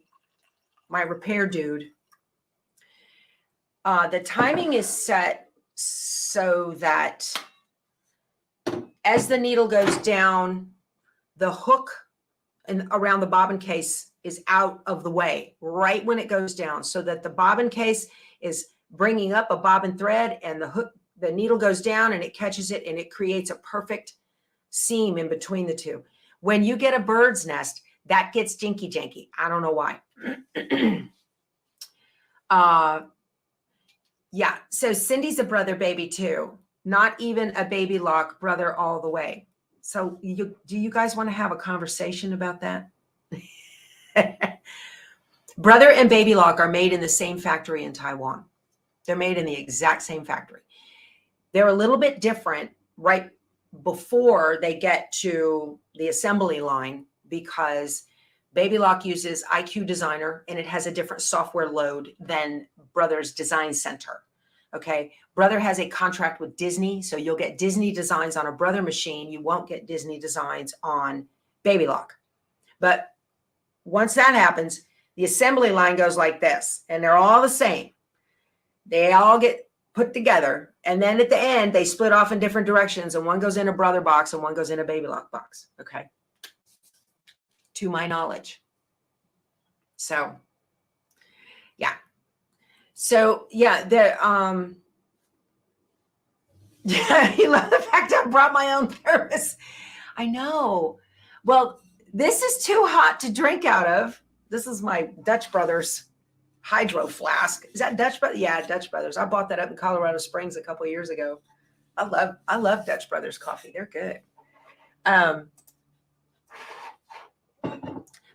A: repair dude. The timing is set so that as the needle goes down, the hook and around the bobbin case is out of the way right when it goes down, so that the bobbin case is bringing up a bobbin thread, and the needle goes down and it catches it, and it creates a perfect seam in between the two. When you get a bird's nest, that gets jinky janky. I don't know why. Yeah. So Cindy's a brother baby too. Not even a baby lock, brother all the way. So do you guys want to have a conversation about that? Brother and baby lock are made in the same factory in Taiwan. They're made in the exact same factory. They're a little bit different right before they get to the assembly line, because Baby Lock uses IQ Designer, and it has a different software load than Brother's Design Center. Okay. Brother has a contract with Disney, so you'll get Disney designs on a Brother machine. You won't get Disney designs on Baby Lock. But once that happens, the assembly line goes like this, and they're all the same. They all get put together, and then at the end, they split off in different directions, and one goes in a Brother box and one goes in a Baby Lock box. Okay. To my knowledge. So, yeah. So, yeah, yeah, you love the fact I brought my own thermos. I know. Well, this is too hot to drink out of. This is my Dutch Brothers hydro flask. Is that Dutch Brothers? Yeah, Dutch Brothers. I bought that up in Colorado Springs a couple of years ago. I love Dutch Brothers coffee. They're good.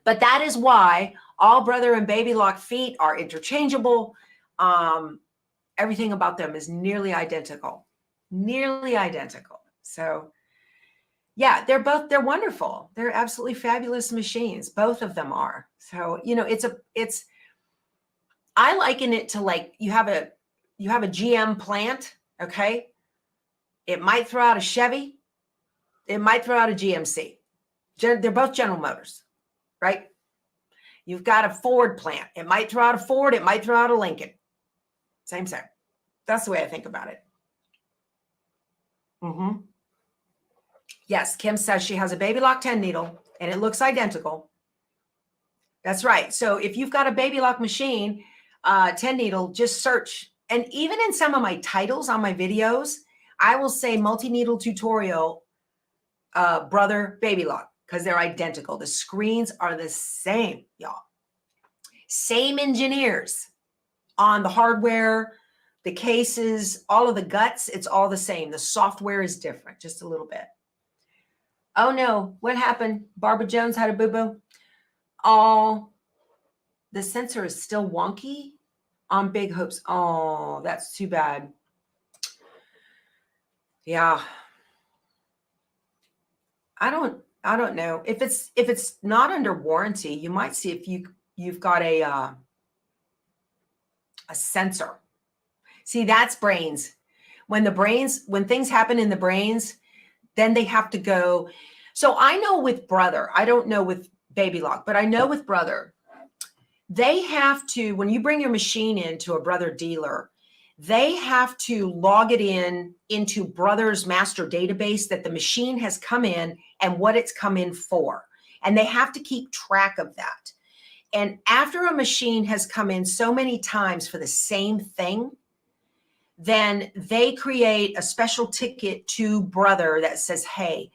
A: But that is why all Brother and Baby Lock feet are interchangeable. Everything about them is nearly identical. So yeah, they're wonderful. They're absolutely fabulous machines. Both of them are. So, you know, I liken it to like you have a GM plant, okay? It might throw out a Chevy. It might throw out a GMC. They're both General Motors, right? You've got a Ford plant. It might throw out a Ford. It might throw out a Lincoln. Same. That's the way I think about it. Yes, Kim says she has a Baby Lock 10 needle and it looks identical. That's right. So if you've got a Baby Lock machine, 10 needle, just search. And even in some of my titles on my videos, I will say multi-needle tutorial, Brother Baby Lock, because they're identical. The screens are the same, y'all. Same engineers on the hardware, the cases, all of the guts. It's all the same. The software is different, just a little bit. Oh no, what happened? Barbara Jones had a boo-boo. Oh, the sensor is still wonky on Big Hoops. Oh, that's too bad. Yeah. I don't know. If it's not under warranty, you might see if you've got a sensor. See, that's brains. When things happen in the brains, then they have to go. So I know with Brother, I don't know with Baby Lock, but I know with Brother, they have to, when you bring your machine into a Brother dealer, they have to log it into Brother's master database that the machine has come in and what it's come in for. And they have to keep track of that. And after a machine has come in so many times for the same thing, then they create a special ticket to Brother that says, hey,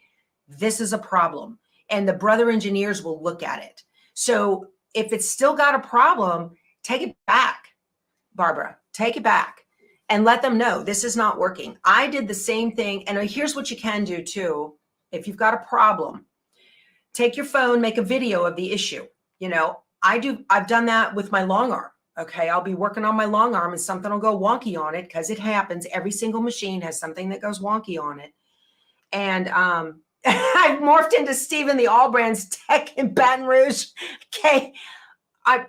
A: this is a problem. And the Brother engineers will look at it. So if it's still got a problem, take it back, Barbara, take it back and let them know this is not working. I did the same thing. And here's what you can do too. If you've got a problem, take your phone, make a video of the issue. You know, I've done that with my long arm. Okay. I'll be working on my long arm and something will go wonky on it because it happens. Every single machine has something that goes wonky on it. And, I've morphed into Stephen, the All Brands tech in Baton Rouge. Okay. I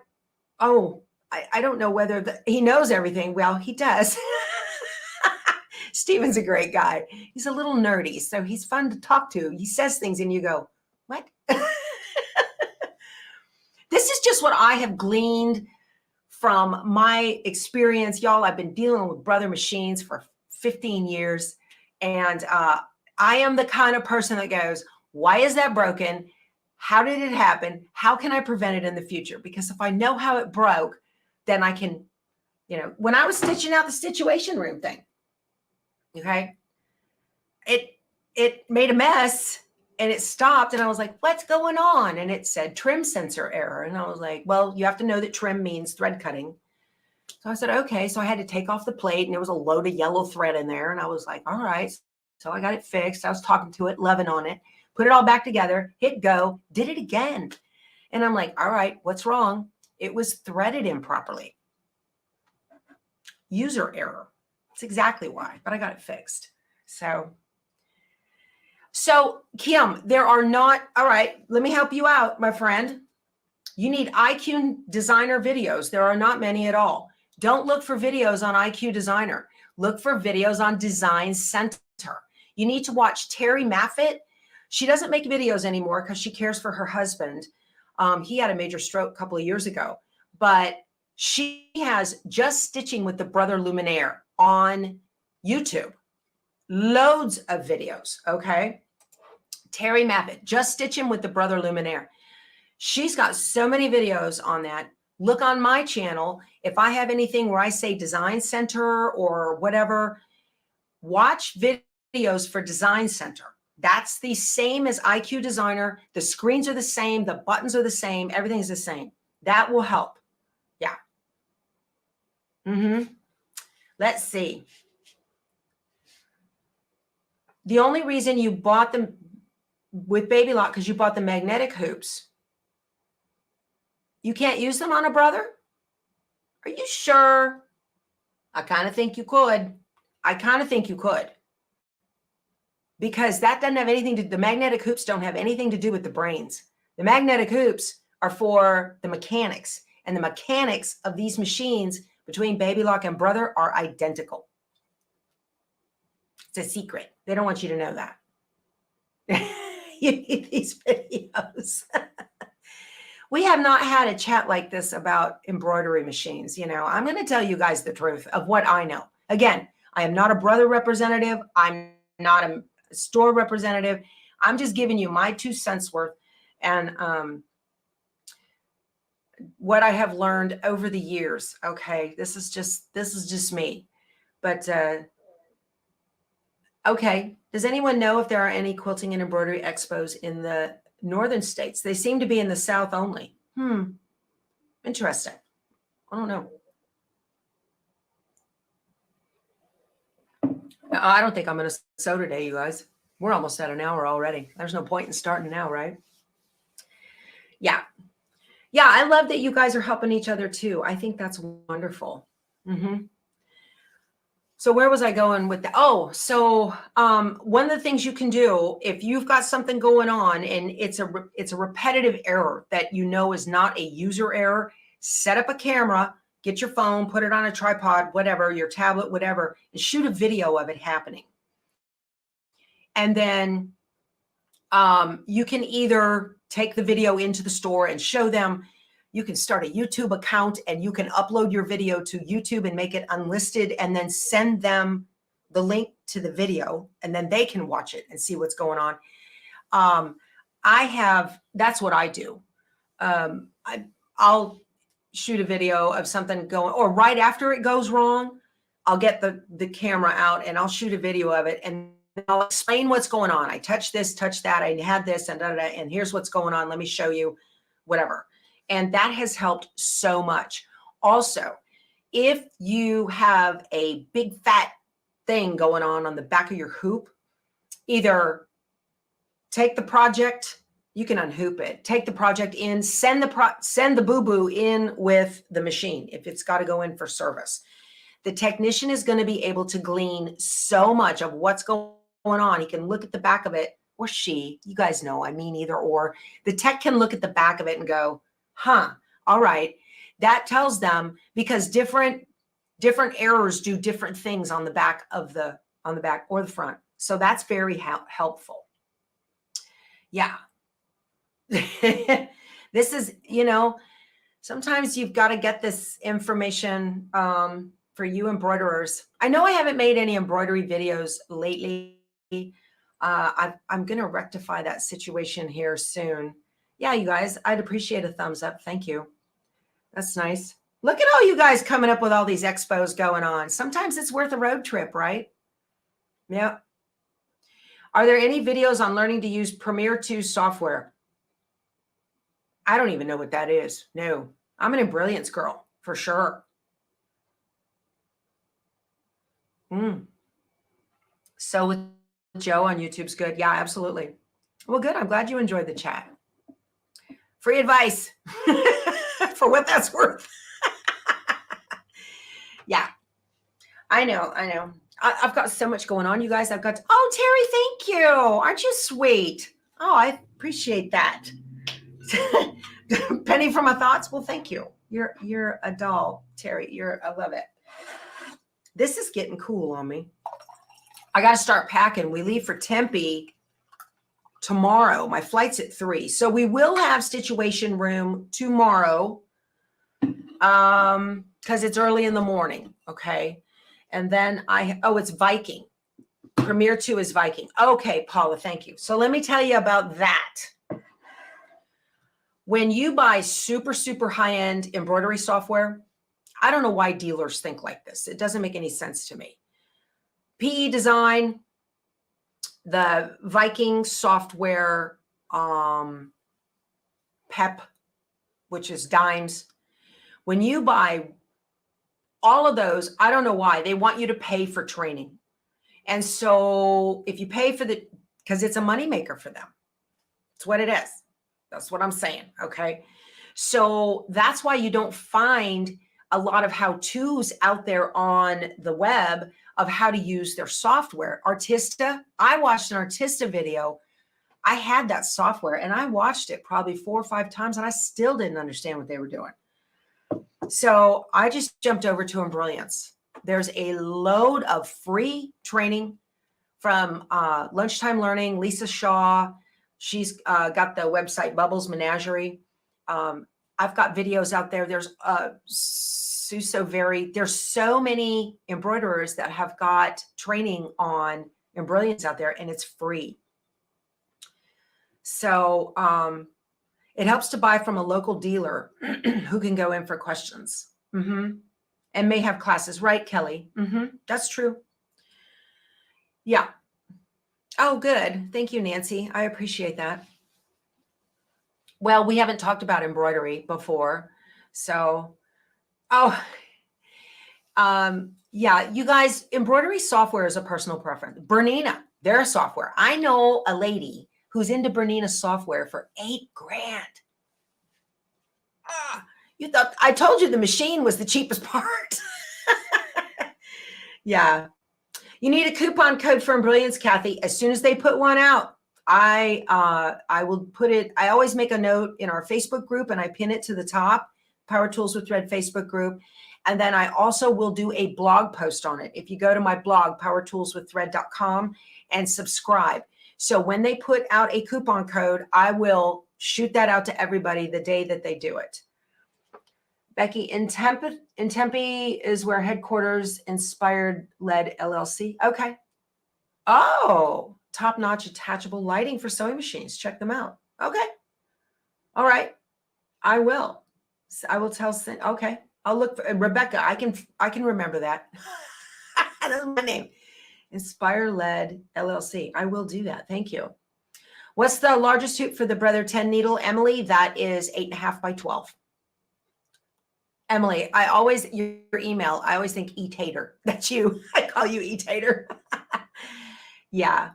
A: don't know whether he knows everything. Well, he does. Stephen's a great guy. He's a little nerdy, so he's fun to talk to. He says things and you go, what? This is just what I have gleaned from my experience. Y'all, I've been dealing with Brother machines for 15 years. And I am the kind of person that goes, why is that broken? How did it happen? How can I prevent it in the future? Because if I know how it broke, then I can, you know, when I was stitching out the Stitchuation room thing, okay, it made a mess and it stopped and I was like, what's going on? And it said trim sensor error. And I was like, well, you have to know that trim means thread cutting. So I said, okay. So I had to take off the plate and there was a load of yellow thread in there. And I was like, all right. So I got it fixed. I was talking to it, loving on it, put it all back together, hit go, did it again. And I'm like, all right, what's wrong? It was threaded improperly. User error. That's exactly why, but I got it fixed. So Kim, there are not, all right, let me help you out, my friend. You need IQ Designer videos. There are not many at all. Don't look for videos on IQ Designer. Look for videos on Design Center. You need to watch Terry Maffitt. She doesn't make videos anymore because she cares for her husband. He had a major stroke a couple of years ago, but she has Just Stitching with the Brother Luminaire on YouTube. Loads of videos, okay? Terry Maffitt, Just Stitching with the Brother Luminaire. She's got so many videos on that. Look on my channel. If I have anything where I say Design Center or whatever, watch videos for Design Center. That's the same as IQ Designer. The screens are the same. The buttons are the same. Everything's the same. That will help. Yeah. Let's see. The only reason you bought them with Baby Lock because you bought the magnetic hoops. You can't use them on a Brother? Are you sure? I kind of think you could. Because that doesn't have anything to, the magnetic hoops don't have anything to do with the brains. The magnetic hoops are for the mechanics, and the mechanics of these machines between Baby Lock and Brother are identical. It's a secret. They don't want you to know that. You need these videos. We have not had a chat like this about embroidery machines. You know, I'm going to tell you guys the truth of what I know. Again, I am not a brother representative. I'm not a store representative. I'm just giving you my 2 cents worth and what I have learned over the years. Okay, this is just me. But okay, does anyone know if there are any quilting and embroidery expos in the northern states? They seem to be in the South only. Interesting. I don't know. I don't think I'm going to sew today, you guys. We're almost at an hour already. There's no point in starting now, right? Yeah. Yeah, I love that you guys are helping each other too. I think that's wonderful. So where was I going with that? Oh, so one of the things you can do if you've got something going on and it's a repetitive error that you know is not a user error, set up a camera, get your phone, put it on a tripod, whatever, your tablet, whatever, and shoot a video of it happening. And then you can either take the video into the store and show them. You can start a YouTube account and you can upload your video to YouTube and make it unlisted and then send them the link to the video and then they can watch it and see what's going on. That's what I do. I'll shoot a video of something going, or right after it goes wrong, I'll get the camera out and I'll shoot a video of it and I'll explain what's going on. I touched this, touched that, I had this, and and here's what's going on. Let me show you, whatever. And that has helped so much. Also, if you have a big fat thing going on the back of your hoop, either take the project, you can unhoop it, take the project in, send the boo-boo in with the machine if it's got to go in for service. The technician is going to be able to glean so much of what's going on. He can look at the back of it, or she, you guys know, I mean either or. The tech can look at the back of it and go, all right. That tells them, because different errors do different things on the back or the front. So that's very helpful. Yeah. This is, sometimes you've got to get this information for you embroiderers. I know I haven't made any embroidery videos lately. I'm going to rectify that situation here soon. Yeah, you guys, I'd appreciate a thumbs up. Thank you. That's nice. Look at all you guys coming up with all these expos going on. Sometimes it's worth a road trip, right? Yeah. Are there any videos on learning to use Premiere 2 software? I don't even know what that is. No, I'm an Embrilliance girl for sure. So with Joe on YouTube's good. Yeah, absolutely. Well, good. I'm glad you enjoyed the chat. Free advice for what that's worth. Yeah, I know. I've got so much going on, you guys. Oh, Terry, thank you. Aren't you sweet? Oh, I appreciate that. Penny for my thoughts. Well, thank you. You're a doll, Terry. I love it. This is getting cool on me. I got to start packing. We leave for Tempe tomorrow. My flight's at 3. So we will have Stitchuation room tomorrow because it's early in the morning. Okay. And then it's Viking. Premiere 2 is Viking. Okay, Paula, thank you. So let me tell you about that. When you buy super, super high-end embroidery software, I don't know why dealers think like this. It doesn't make any sense to me. PE Design, the Viking software, PEP, which is dimes. When you buy all of those, I don't know why, they want you to pay for training. And so if you pay because it's a moneymaker for them. It's what it is. That's what I'm saying. Okay. So that's why you don't find a lot of how-tos out there on the web of how to use their software. Artista, I watched an Artista video. I had that software and I watched it probably 4 or 5 times and I still didn't understand what they were doing. So I just jumped over to Embrilliance. There's a load of free training from Lunchtime Learning, Lisa Shaw. She's got the website Bubbles Menagerie. I've got videos out there. There's there's so many embroiderers that have got training on embroideries out there, and it's free. So it helps to buy from a local dealer who can go in for questions and may have classes, right, Kelly? That's true. Yeah. Oh, good. Thank you, Nancy. I appreciate that. Well, we haven't talked about embroidery before. So, yeah, you guys, embroidery software is a personal preference. Bernina, they're a software. I know a lady who's into Bernina software for $8 grand. You thought I told you the machine was the cheapest part. Yeah. You need a coupon code for Embrilliance, Kathy. As soon as they put one out, I will put it. I always make a note in our Facebook group and I pin it to the top, Power Tools with Thread Facebook group. And then I also will do a blog post on it. If you go to my blog, powertoolswiththread.com, and subscribe. So when they put out a coupon code, I will shoot that out to everybody the day that they do it. Becky, in Tempe is where headquarters Inspired led LLC. Okay. Oh, top-notch attachable lighting for sewing machines. Check them out. Okay. All right. I will. I will tell. Okay. I'll look for Rebecca. I can remember that. That's my name. Inspire led LLC. I will do that. Thank you. What's the largest hoop for the Brother 10 needle, Emily? That is 8.5 by 12. Emily, your email, I always think E-Tater. That's you. I call you E-Tater. Yeah.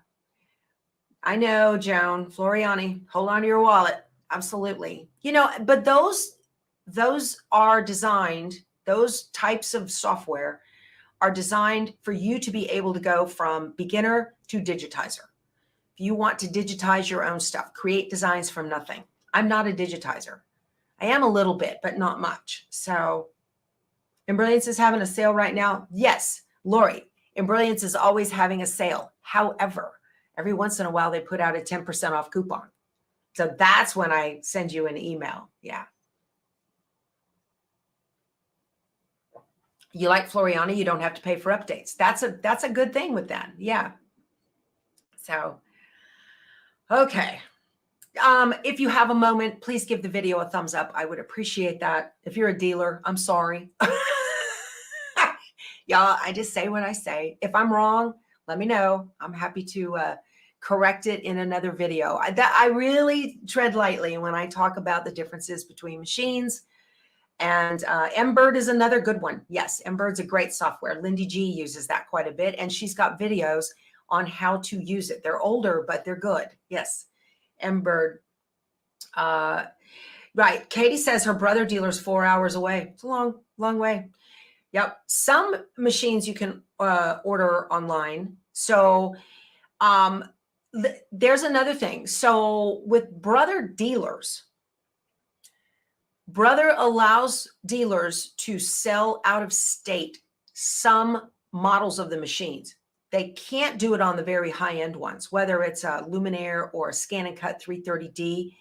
A: I know, Joan. Floriani, hold on to your wallet. Absolutely. You know, but those are designed, those types of software are designed for you to be able to go from beginner to digitizer. If you want to digitize your own stuff, create designs from nothing. I'm not a digitizer. I am a little bit, but not much. So Embrilliance is having a sale right now. Yes, Lori, Embrilliance is always having a sale. However, every once in a while, they put out a 10% off coupon. So that's when I send you an email. Yeah. You like Floriani, you don't have to pay for updates. That's a good thing with that. Yeah. So, okay. If you have a moment, please give the video a thumbs up. I would appreciate that. If you're a dealer, I'm sorry. Y'all, I just say what I say. If I'm wrong, let me know. I'm happy to correct it in another video. I really tread lightly when I talk about the differences between machines. And Embird is another good one. Yes, Embird's a great software. Lindy G uses that quite a bit, and she's got videos on how to use it. They're older, but they're good. Yes, Embird. Right. Katie says her brother dealer's 4 hours away. It's a long, long way. Yep. Some machines you can order online. So there's another thing. So with brother dealers, Brother allows dealers to sell out of state some models of the machines. They can't do it on the very high-end ones, whether it's a Luminaire or a Scan and Cut 330D.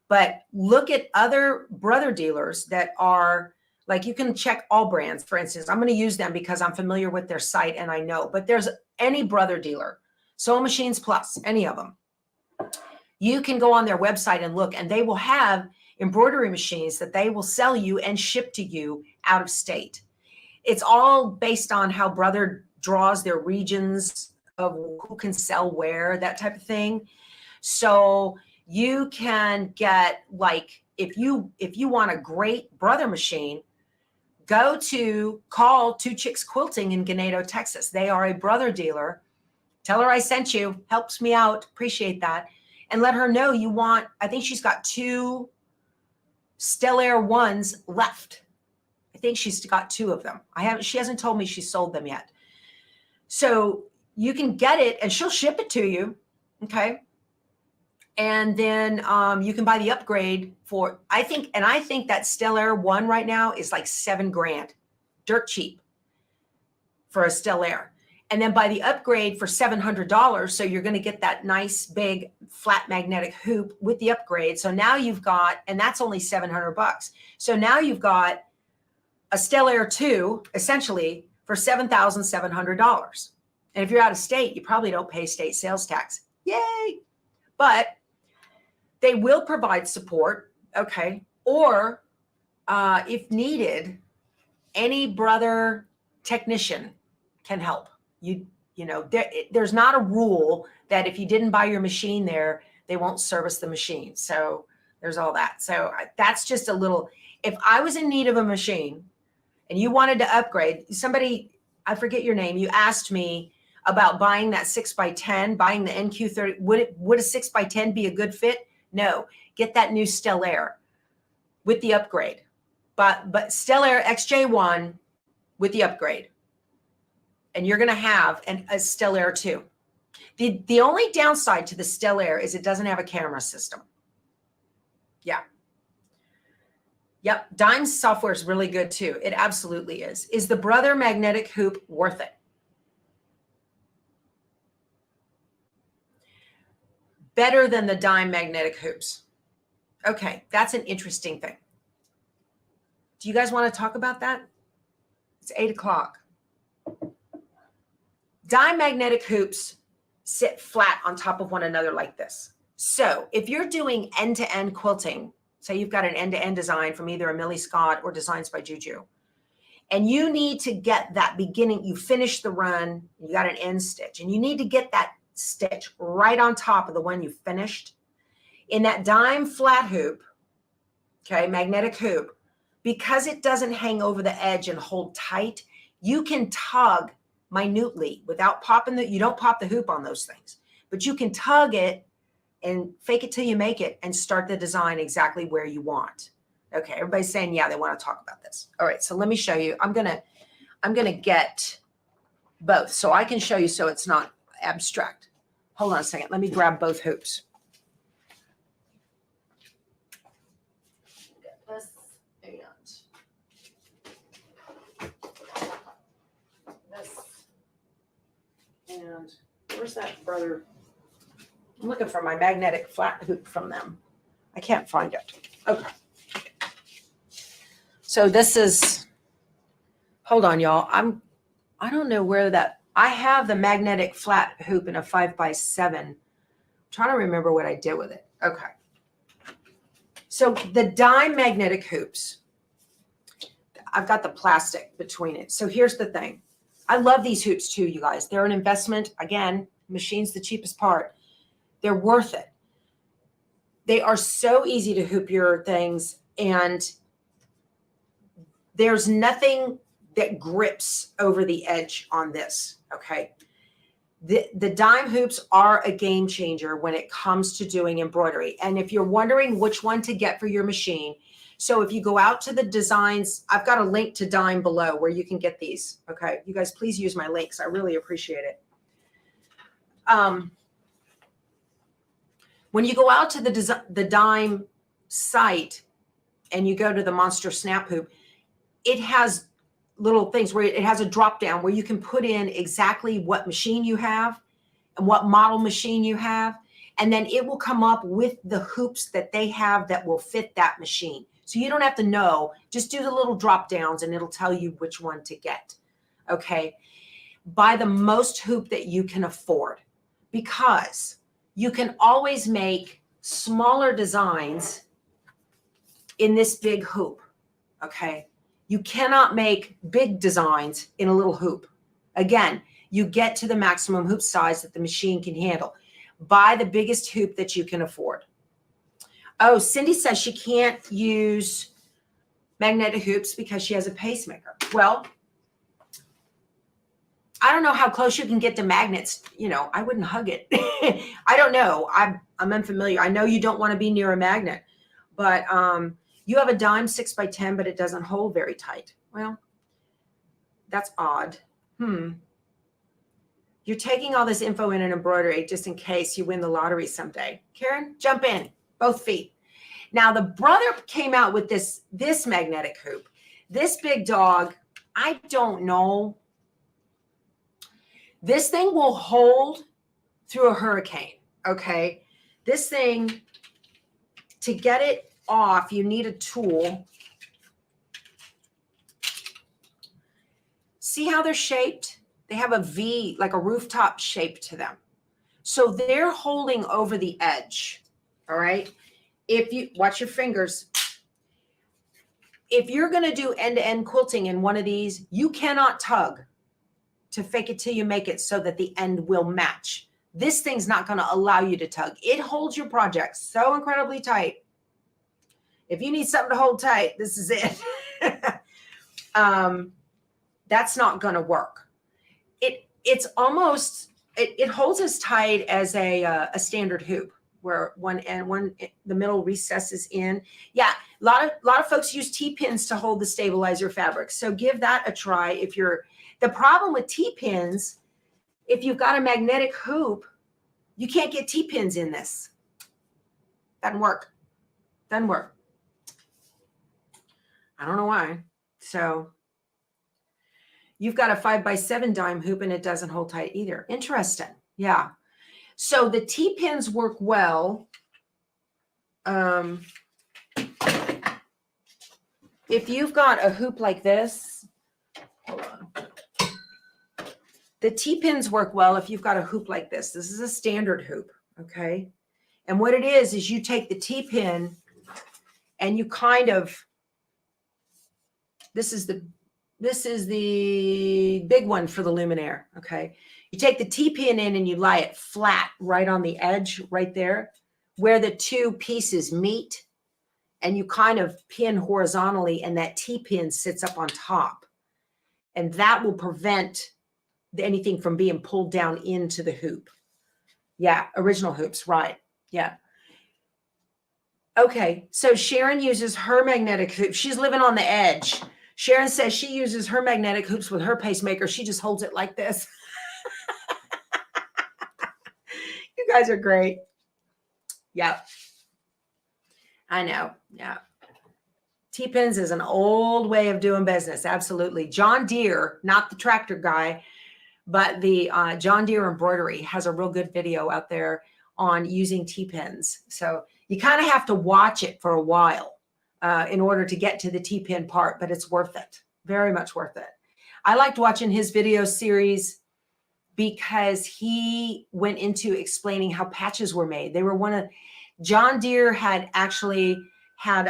A: But look at other brother dealers that are, like, you can check All Brands, for instance. I'm going to use them because I'm familiar with their site and I know. But there's any brother dealer, Sewing Machines Plus, any of them. You can go on their website and look, and they will have embroidery machines that they will sell you and ship to you out of state. It's all based on how brother draws their regions of who can sell where, that type of thing. So you can get, like, if you want a great brother machine, call Two Chicks Quilting in Ganado, Texas. They are a brother dealer. Tell her I sent you. Helps me out. Appreciate that. And let her know you want, I think she's got 2 Stellaire ones left. I think she's got 2 of them. She hasn't told me she sold them yet. So you can get it and she'll ship it to you. Okay. And then you can buy the upgrade for, I think that Stellaire one right now is like $7 grand, dirt cheap for a Stellaire. and then buy the upgrade for $700. So you're going to get that nice big flat magnetic hoop with the upgrade. So now you've got, and that's only $700. So now you've got a Stellaire 2 essentially for $7,700. And if you're out of state, you probably don't pay state sales tax. Yay! But they will provide support, okay? Or if needed, any brother technician can help. You know, there's not a rule that if you didn't buy your machine there, they won't service the machine. So there's all that. So that's just a little, if I was in need of a machine and you wanted to upgrade, somebody, I forget your name, you asked me about buying that 6x10, buying the NQ30. Would a 6x10 be a good fit? No, get that new Stellaire with the upgrade. But Stellaire XJ1 with the upgrade. And you're going to have a Stellaire 2. The only downside to the Stellaire is it doesn't have a camera system. Yeah. Yep. Dime's software is really good too. It absolutely is. Is the Brother magnetic hoop worth it? Better than the Dime magnetic hoops. Okay. That's an interesting thing. Do you guys want to talk about that? It's 8 o'clock. Dime magnetic hoops sit flat on top of one another like this. So if you're doing end-to-end quilting, say you've got an end-to-end design from either a Millie Scott or Designs by Juju, and you need to get that beginning, you finish the run, you got an end stitch, and you need to get that stitch right on top of the one you finished. In that Dime flat hoop, okay, magnetic hoop, because it doesn't hang over the edge and hold tight, you can tug minutely without popping you don't pop the hoop on those things, but you can tug it and fake it till you make it and start the design exactly where you want. Okay, everybody's saying, yeah, they want to talk about this. All right, so let me show you. I'm gonna get both so I can show you so it's not abstract. Hold on a second. Let me grab both hoops. Get this and this. And where's that Brother? I'm looking for my magnetic flat hoop from them. I can't find it. Okay. So this is, hold on, y'all. I don't know where that, I have the magnetic flat hoop in a 5x7. I'm trying to remember what I did with it. Okay. So the Dime magnetic hoops, I've got the plastic between it. So here's the thing. I love these hoops too, you guys. They're an investment. Again, machine's the cheapest part. They're worth it. They are so easy to hoop your things, and there's nothing that grips over the edge on this, okay? The Dime hoops are a game changer when it comes to doing embroidery. And if you're wondering which one to get for your machine, so if you go out to the designs, I've got a link to Dime below where you can get these, okay? You guys, please use my links. I really appreciate it. When you go out to the Dime site and you go to the Monster Snap Hoop, it has little things where it has a drop down where you can put in exactly what machine you have and what model machine you have. And then it will come up with the hoops that they have that will fit that machine. So you don't have to know, just do the little drop downs and it'll tell you which one to get. Okay. Buy the most hoop that you can afford, because you can always make smaller designs in this big hoop. Okay. You cannot make big designs in a little hoop. Again, you get to the maximum hoop size that the machine can handle. Buy the biggest hoop that you can afford. Oh, Cindy says she can't use magnetic hoops because she has a pacemaker. Well, I don't know how close you can get to magnets. You know, I wouldn't hug it. I don't know. I'm unfamiliar. I know you don't want to be near a magnet, but you have a Dime 6x10, but it doesn't hold very tight. Well, that's odd. You're taking all this info in an embroidery just in case you win the lottery someday. Karen, jump in, both feet. Now, the Brother came out with this magnetic hoop. This big dog, I don't know. This thing will hold through a hurricane, okay? This thing, to get it off, you need a tool. See how they're shaped? They have a V, like a rooftop shape to them. So they're holding over the edge, all right? If you, watch your fingers. If you're gonna do end-to-end quilting in one of these, you cannot tug to fake it till you make it so that the end will match. This thing's not gonna allow you to tug. It holds your project so incredibly tight. If you need something to hold tight, this is it. That's not gonna work. It's almost, it holds as tight as a standard hoop, where one end, the middle recesses in. Yeah, a lot of folks use T-pins to hold the stabilizer fabric. So give that a try. If you're, the problem with T-pins, if you've got a magnetic hoop, you can't get T-pins in this. Doesn't work. Doesn't work. I don't know why. So you've got a 5x7 dime hoop and it doesn't hold tight either. Interesting. Yeah. So the T-pins work well. If you've got a hoop like this, hold on. The T-pins work well if you've got a hoop like this. This is a standard hoop, okay? And what it is you take the T-pin and you kind of, this is the big one for the Luminaire, okay? You take the T-pin in and you lie it flat right on the edge, right there, where the two pieces meet, and you kind of pin horizontally, and that T-pin sits up on top. And that will prevent anything from being pulled down into the hoop. Yeah, original hoops, right. Yeah. Okay, so Sharon uses her magnetic hoop. She's living on the edge. Sharon says she uses her magnetic hoops with her pacemaker. She just holds it like this. You guys are great. Yep. I know. Yeah. T-pins is an old way of doing business. Absolutely. John Deere, not the tractor guy, but the John Deere Embroidery has a real good video out there on using T-pins. So you kind of have to watch it for a while in order to get to the T-pin part, but it's worth it. Very much worth it. I liked watching his video series because he went into explaining how patches were made. They were one of, John Deere had actually had,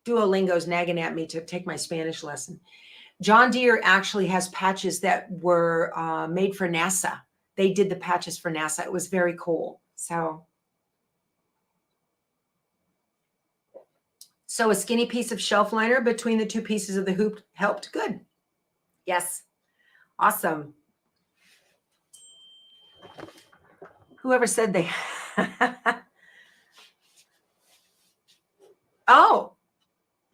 A: Duolingo's nagging at me to take my Spanish lesson. John Deere actually has patches that were made for NASA. They did the patches for NASA. It was very cool. So a skinny piece of shelf liner between the two pieces of the hoop helped. Good. Yes. Awesome. Whoever said they... Oh,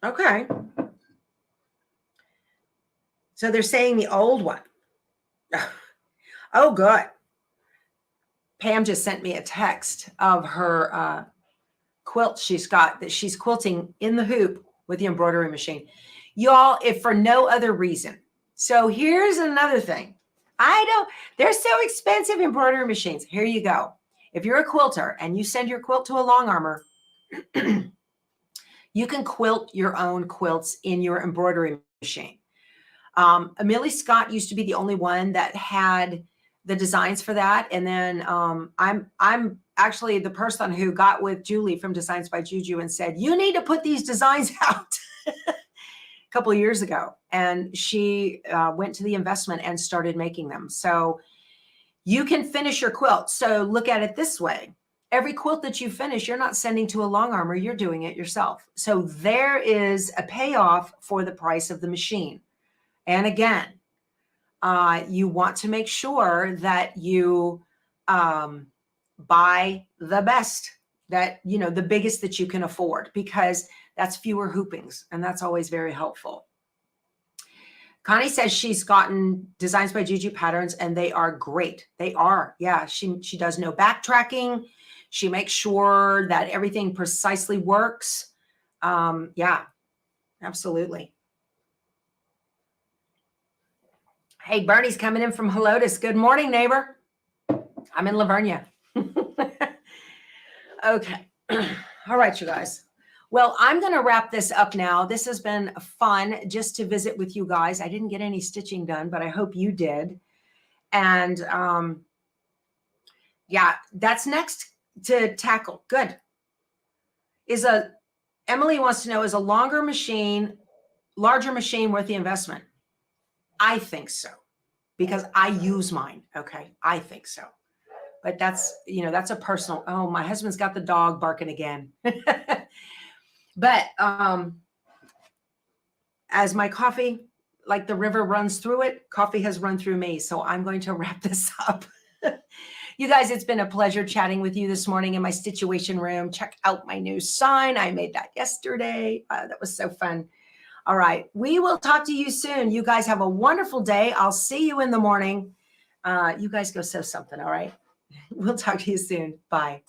A: okay. So they're saying the old one. Oh, good. Pam just sent me a text of her quilt she's got that she's quilting in the hoop with the embroidery machine. Y'all, if for no other reason. So here's another thing. They're so expensive, embroidery machines. Here you go. If you're a quilter and you send your quilt to a long armor, you can quilt your own quilts in your embroidery machine. Amelie Scott used to be the only one that had the designs for that. And then I'm actually the person who got with Julie from Designs by Juju and said, you need to put these designs out a couple of years ago. And she went to the investment and started making them. So you can finish your quilt. So look at it this way. Every quilt that you finish, you're not sending to a long armor, you're doing it yourself. So there is a payoff for the price of the machine. And again, you want to make sure that you buy the best, that, you know, the biggest that you can afford, because that's fewer hoopings, and that's always very helpful. Connie says she's gotten Designs by Juju patterns and they are great. They are. Yeah, she does no backtracking. She makes sure that everything precisely works. Yeah, absolutely. Hey, Bernie's coming in from Helotes. Good morning, neighbor. I'm in Vernia. Okay. All right, you guys. Well, I'm going to wrap this up now. This has been fun just to visit with you guys. I didn't get any stitching done, but I hope you did. And yeah, that's next to tackle. Good. Emily wants to know, is a larger machine worth the investment? I think so, because I use mine. Okay. I think so. But that's, that's a personal, oh, my husband's got the dog barking again. But as my coffee, like the river runs through it, coffee has run through me. So I'm going to wrap this up. You guys, it's been a pleasure chatting with you this morning in my Stitchuation room. Check out my new sign. I made that yesterday. That was so fun. All right. We will talk to you soon. You guys have a wonderful day. I'll see you in the morning. You guys go sew something. All right. We'll talk to you soon. Bye.